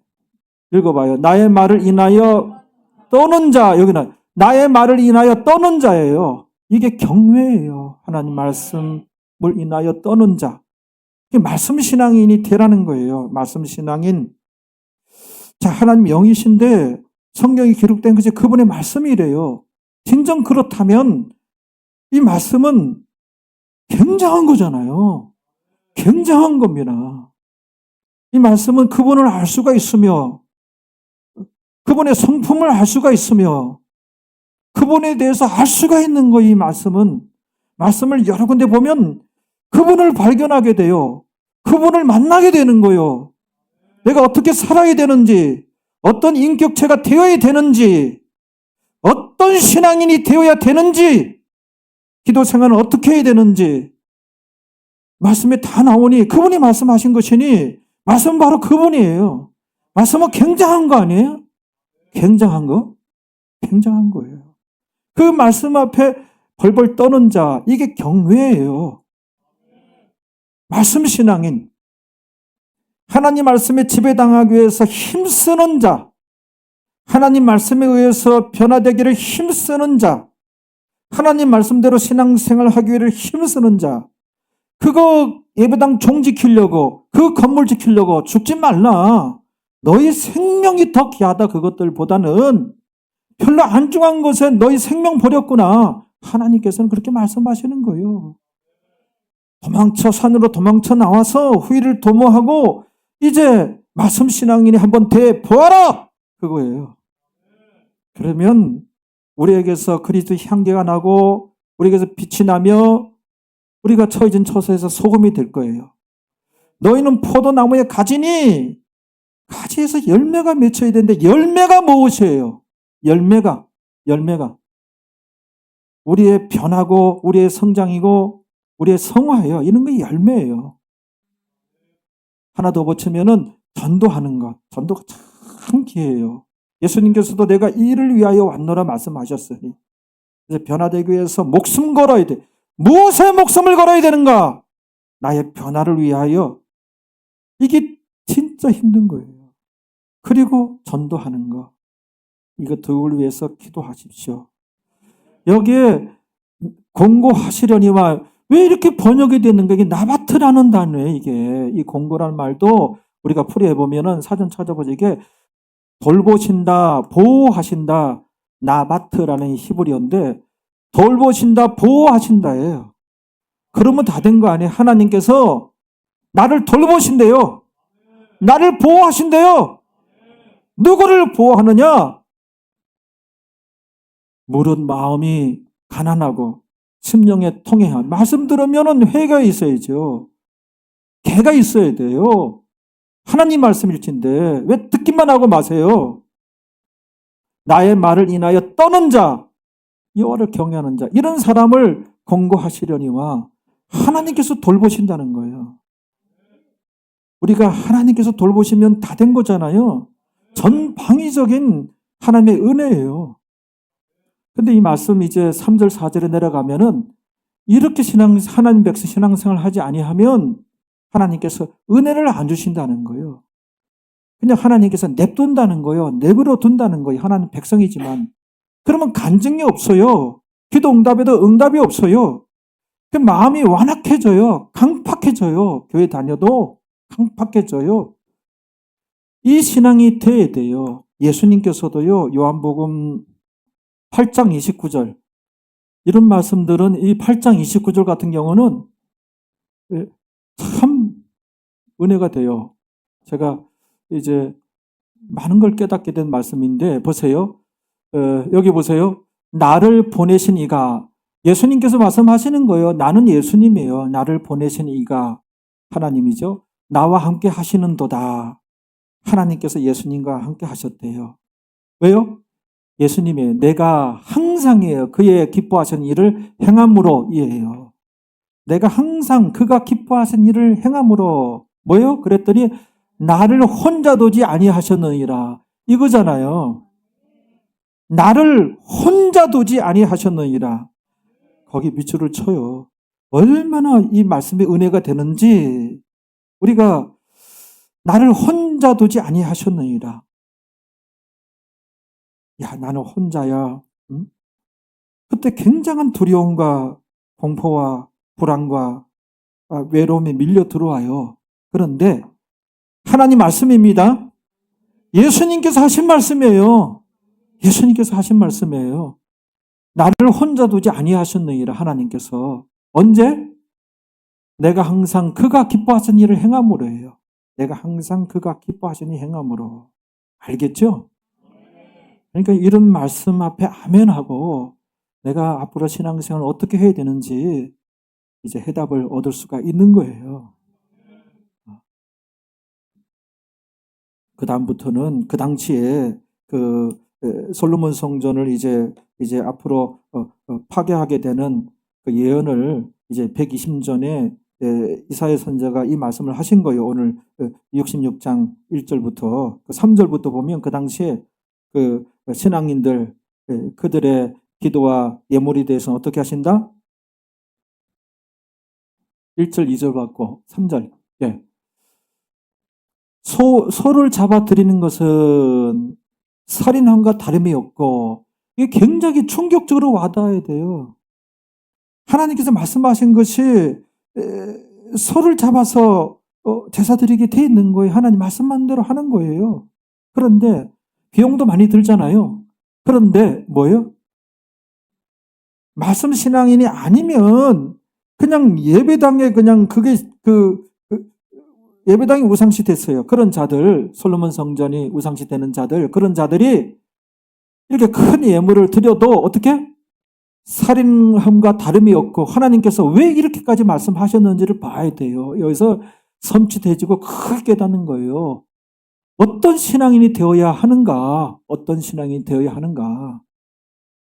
읽어봐요. 나의 말을 인하여 떠는 자, 여기는 나의 말을 인하여 떠는 자예요. 이게 경외예요. 하나님 말씀을 인하여 떠는 자. 이게 말씀 신앙인이 되라는 거예요. 말씀 신앙인. 자, 하나님 영이신데 성경이 기록된 것이 그분의 말씀이래요. 진정 그렇다면 이 말씀은 굉장한 거잖아요. 굉장한 겁니다. 이 말씀은 그분을 알 수가 있으며 그분의 성품을 알 수가 있으며 그분에 대해서 알 수가 있는 거예요. 이 말씀은. 말씀을 여러 군데 보면 그분을 발견하게 돼요. 그분을 만나게 되는 거예요. 내가 어떻게 살아야 되는지, 어떤 인격체가 되어야 되는지, 어떤 신앙인이 되어야 되는지, 기도 생활은 어떻게 해야 되는지 말씀에 다 나오니 그분이 말씀하신 것이니 말씀은 바로 그분이에요. 말씀은 굉장한 거 아니에요? 굉장한 거? 굉장한 거예요. 그 말씀 앞에 벌벌 떠는 자, 이게 경외예요. 말씀 신앙인. 하나님 말씀에 지배당하기 위해서 힘쓰는 자, 하나님 말씀에 의해서 변화되기를 힘쓰는 자, 하나님 말씀대로 신앙생활 하기 위해 힘쓰는 자, 그거 예배당 종 지키려고, 그 건물 지키려고 죽지 말라. 너희 생명이 더 귀하다. 그것들보다는 별로 안중한 것에 너희 생명 버렸구나. 하나님께서는 그렇게 말씀하시는 거예요. 산으로 도망쳐 나와서 후일을 도모하고 이제 말씀 신앙인이 한번 돼 보아라! 그거예요. 그러면 우리에게서 그리스도의 향기가 나고 우리에게서 빛이 나며 우리가 처해진 처소에서 소금이 될 거예요. 너희는 포도나무의 가지니 가지에서 열매가 맺혀야 되는데 열매가 무엇이에요? 열매가 우리의 변화고 우리의 성장이고 우리의 성화예요. 이런 게 열매예요. 하나 더 붙이면은 전도하는 것. 전도가 참 귀해요. 예수님께서도 내가 이 일을 위하여 왔노라 말씀하셨으니 그래서 변화되기 위해서 목숨 걸어야 돼. 무엇에 목숨을 걸어야 되는가? 나의 변화를 위하여. 이게 진짜 힘든 거예요. 그리고 전도하는 거. 이거 둘 위해서 기도하십시오. 여기에 공고하시려니와 왜 이렇게 번역이 되는가? 이게 나바트라는 단어예요. 이게 이 공고라는 말도 우리가 풀이해보면은 사전 찾아보죠. 이게 돌보신다, 보호하신다, 나바트라는 히브리어인데 돌보신다, 보호하신다예요. 그러면 다 된 거 아니에요? 하나님께서 나를 돌보신대요. 나를 보호하신대요. 누구를 보호하느냐? 무릇 마음이 가난하고 심령에 통해한 말씀 들으면은 회개가 있어야죠. 개가 있어야 돼요. 하나님 말씀일진데 왜 듣기만 하고 마세요? 나의 말을 인하여 떠는 자, 여호와를 경외하는 자, 이런 사람을 권고하시려니와 하나님께서 돌보신다는 거예요. 우리가 하나님께서 돌보시면 다 된 거잖아요. 전방위적인 하나님의 은혜예요. 근데 이 말씀 이제 3절 4절에 내려가면은 이렇게 하나님 백성 신앙생활을 하지 아니하면 하나님께서 은혜를 안 주신다는 거예요. 그냥 하나님께서 냅둔다는 거예요. 내버려 둔다는 거예요. 하나님 백성이지만. 그러면 간증이 없어요. 기도 응답에도 응답이 없어요. 그 마음이 완악해져요. 강팍해져요. 교회 다녀도 강팍해져요. 이 신앙이 돼야 돼요. 예수님께서도요. 요한복음 8장 29절 이런 말씀들은 이 8장 29절 같은 경우는 참 은혜가 돼요. 제가 이제 많은 걸 깨닫게 된 말씀인데 보세요. 여기 보세요. 나를 보내신 이가 예수님께서 말씀하시는 거예요. 나는 예수님이에요. 나를 보내신 이가 하나님이죠. 나와 함께 하시는도다. 하나님께서 예수님과 함께 하셨대요. 왜요? 예수님이 내가 항상이에요. 그의 기뻐하신 일을 행함으로 이에요. 내가 항상 그가 기뻐하신 일을 행함으로 뭐요? 그랬더니 나를 혼자 두지 아니하셨느니라. 이거잖아요. 나를 혼자 두지 아니하셨느니라. 거기 밑줄을 쳐요. 얼마나 이 말씀의 은혜가 되는지 우리가 나를 혼자 두지 아니하셨느니라. 야, 나는 혼자야. 응? 그때 굉장한 두려움과 공포와 불안과 외로움이 밀려 들어와요. 그런데 하나님 말씀입니다. 예수님께서 하신 말씀이에요. 예수님께서 하신 말씀이에요. 나를 혼자 두지 아니하셨느니라. 하나님께서. 언제? 내가 항상 그가 기뻐하신 일을 행함으로 해요. 내가 항상 그가 기뻐하신 일을 행함으로. 알겠죠? 그러니까 이런 말씀 앞에 아멘하고 내가 앞으로 신앙생활을 어떻게 해야 되는지 이제 해답을 얻을 수가 있는 거예요. 그 다음부터는 그 당시에 그 솔로몬 성전을 이제 앞으로 파괴하게 되는 그 예언을 이제 120전에 이사야 선지자가 이 말씀을 하신 거예요. 오늘 66장 1절부터 3절부터 보면 그 당시에 그 신앙인들 그들의 기도와 예물에 대해서는 어떻게 하신다? 1절, 2절 받고 3절. 예. 소를 잡아 드리는 것은 살인함과 다름이 없고 이게 굉장히 충격적으로 와닿아야 돼요. 하나님께서 말씀하신 것이 소를 잡아서 제사 드리게 돼 있는 거예요. 하나님 말씀한 대로 하는 거예요. 그런데 비용도 많이 들잖아요. 그런데 뭐예요? 말씀 신앙인이 아니면 그냥 예배당에 그냥 예배당이 우상시 됐어요. 그런 자들, 솔로몬 성전이 우상시 되는 자들, 그런 자들이 이렇게 큰 예물을 드려도 어떻게? 살인함과 다름이 없고 하나님께서 왜 이렇게까지 말씀하셨는지를 봐야 돼요. 여기서 섬찟해지고 크게 깨닫는 거예요. 어떤 신앙인이 되어야 하는가? 어떤 신앙인이 되어야 하는가?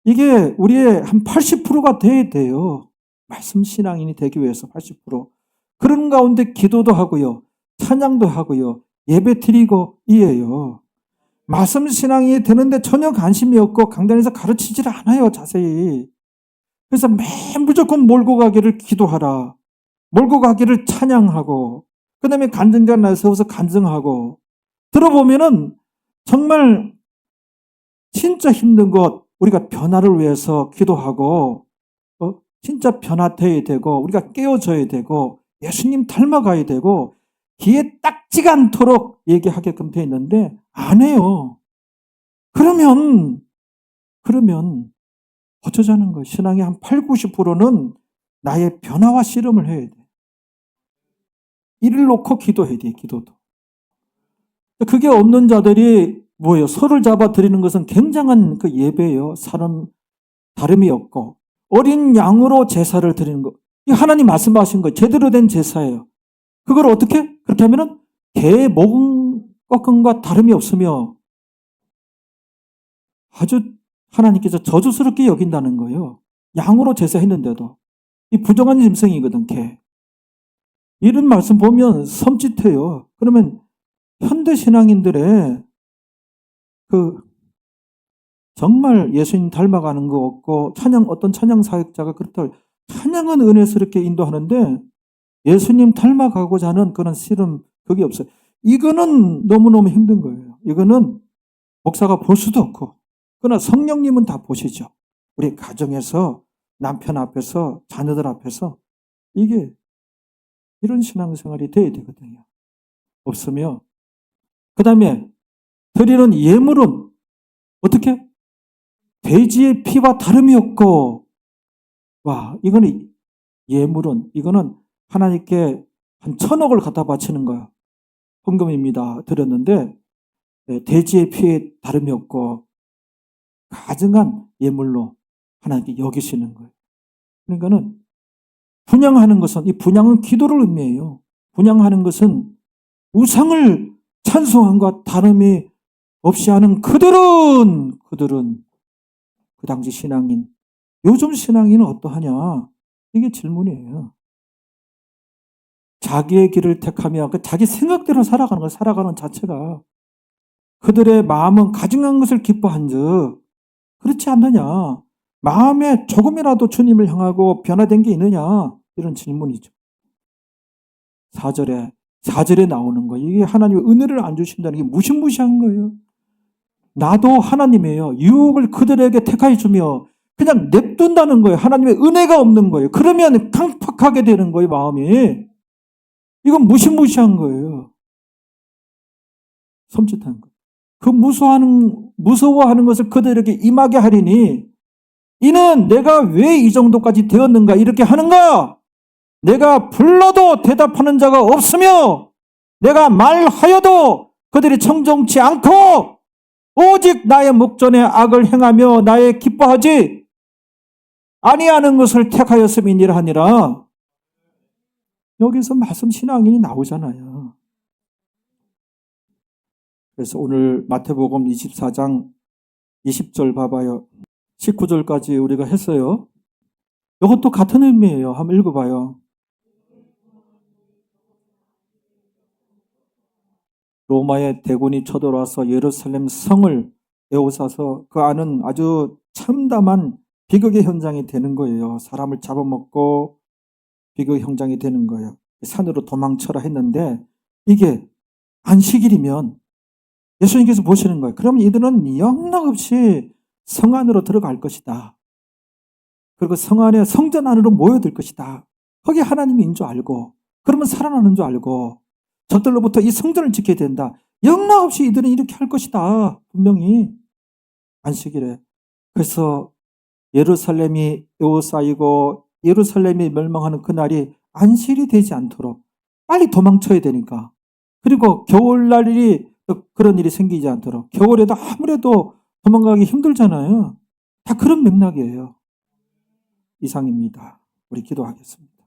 이게 우리의 한 80%가 돼야 돼요. 말씀 신앙인이 되기 위해서 80%. 그런 가운데 기도도 하고요. 찬양도 하고요. 예배 드리고 이에요. 말씀 신앙이 되는데 전혀 관심이 없고 강단에서 가르치질 않아요. 자세히. 그래서 무조건 몰고 가기를 기도하라. 몰고 가기를 찬양하고 그 다음에 간증자 날 세워서 간증하고 들어보면은 정말 진짜 힘든 것 우리가 변화를 위해서 기도하고 진짜 변화되어야 되고 우리가 깨어져야 되고 예수님 닮아가야 되고 귀에 딱지가 않도록 얘기하게끔 되어 있는데 안 해요. 그러면 어쩌자는 거예요. 신앙의 한 8, 90%는 나의 변화와 씨름을 해야 돼. 이를 놓고 기도해야 돼, 기도도. 그게 없는 자들이 뭐예요? 소를 잡아 드리는 것은 굉장한 그 예배예요. 사람 다름이 없고 어린 양으로 제사를 드리는 거. 이 하나님 말씀하신 거 제대로 된 제사예요. 그걸 어떻게? 그렇게 하면은 개 목 꺾음과 다름이 없으며 아주 하나님께서 저주스럽게 여긴다는 거예요. 양으로 제사했는데도. 이 부정한 짐승이거든, 개. 이런 말씀 보면 섬찟해요. 그러면 현대 신앙인들의 정말 예수님 닮아가는 거 없고 어떤 찬양 사역자가 그렇다. 찬양은 은혜스럽게 인도하는데 예수님 닮아가고자 하는 그런 씨름 그게 없어요. 이거는 너무너무 힘든 거예요. 이거는 목사가 볼 수도 없고 그러나 성령님은 다 보시죠. 우리 가정에서 남편 앞에서 자녀들 앞에서 이게 이런 신앙생활이 돼야 되거든요. 없으며 그 다음에 드리는 예물은 어떻게? 돼지의 피와 다름이 없고 와 이거는 예물은 이거는 하나님께 한 1,000억을 갖다 바치는 거야. 헌금입니다. 드렸는데 돼지의 피에 다름이 없고 가증한 예물로 하나님께 여기시는 거예요. 그러니까는 분양하는 것은 이 분양은 기도를 의미해요. 분양하는 것은 우상을 찬송함과 다름이 없이 하는 그들은 그 당시 신앙인 요즘 신앙인은 어떠하냐 이게 질문이에요. 자기의 길을 택하며 자기 생각대로 살아가는 거 살아가는 자체가 그들의 마음은 가증한 것을 기뻐한즉 그렇지 않느냐 마음에 조금이라도 주님을 향하고 변화된 게 있느냐 이런 질문이죠. 4절에 나오는 거예요. 이게 하나님의 은혜를 안 주신다는 게 무시무시한 거예요. 나도 하나님이에요. 유혹을 그들에게 택하여 주며 그냥 냅둔다는 거예요. 하나님의 은혜가 없는 거예요. 그러면 강팍하게 되는 거예요. 마음이. 이건 무시무시한 거예요. 섬찟한 거. 그 무서워하는 것을 그들에게 임하게 하리니 이는 내가 왜 이 정도까지 되었는가 이렇게 하는가? 내가 불러도 대답하는 자가 없으며 내가 말하여도 그들이 청종치 않고 오직 나의 목전에 악을 행하며 나의 기뻐하지 아니하는 것을 택하였음이니라 하니라. 여기서 말씀 신앙인이 나오잖아요. 그래서 오늘 마태복음 24장 20절 봐봐요. 19절까지 우리가 했어요. 이것도 같은 의미예요. 한번 읽어봐요. 로마의 대군이 쳐들어와서 예루살렘 성을 에워싸서 그 안은 아주 참담한 비극의 현장이 되는 거예요. 사람을 잡아먹고 비극의 현장이 되는 거예요. 산으로 도망쳐라 했는데 이게 안식일이면 예수님께서 보시는 거예요. 그러면 이들은 영락없이 성 안으로 들어갈 것이다. 그리고 성 안에 성전 안으로 모여들 것이다. 거기 하나님인 줄 알고 그러면 살아나는 줄 알고 저들로부터 이 성전을 지켜야 된다. 영락없이 이들은 이렇게 할 것이다. 분명히 안식일에. 그래서 예루살렘이 에워싸이고 예루살렘이 멸망하는 그날이 안식일이 되지 않도록 빨리 도망쳐야 되니까. 그리고 겨울날이 그런 일이 생기지 않도록. 겨울에도 아무래도 도망가기 힘들잖아요. 다 그런 맥락이에요. 이상입니다. 우리 기도하겠습니다.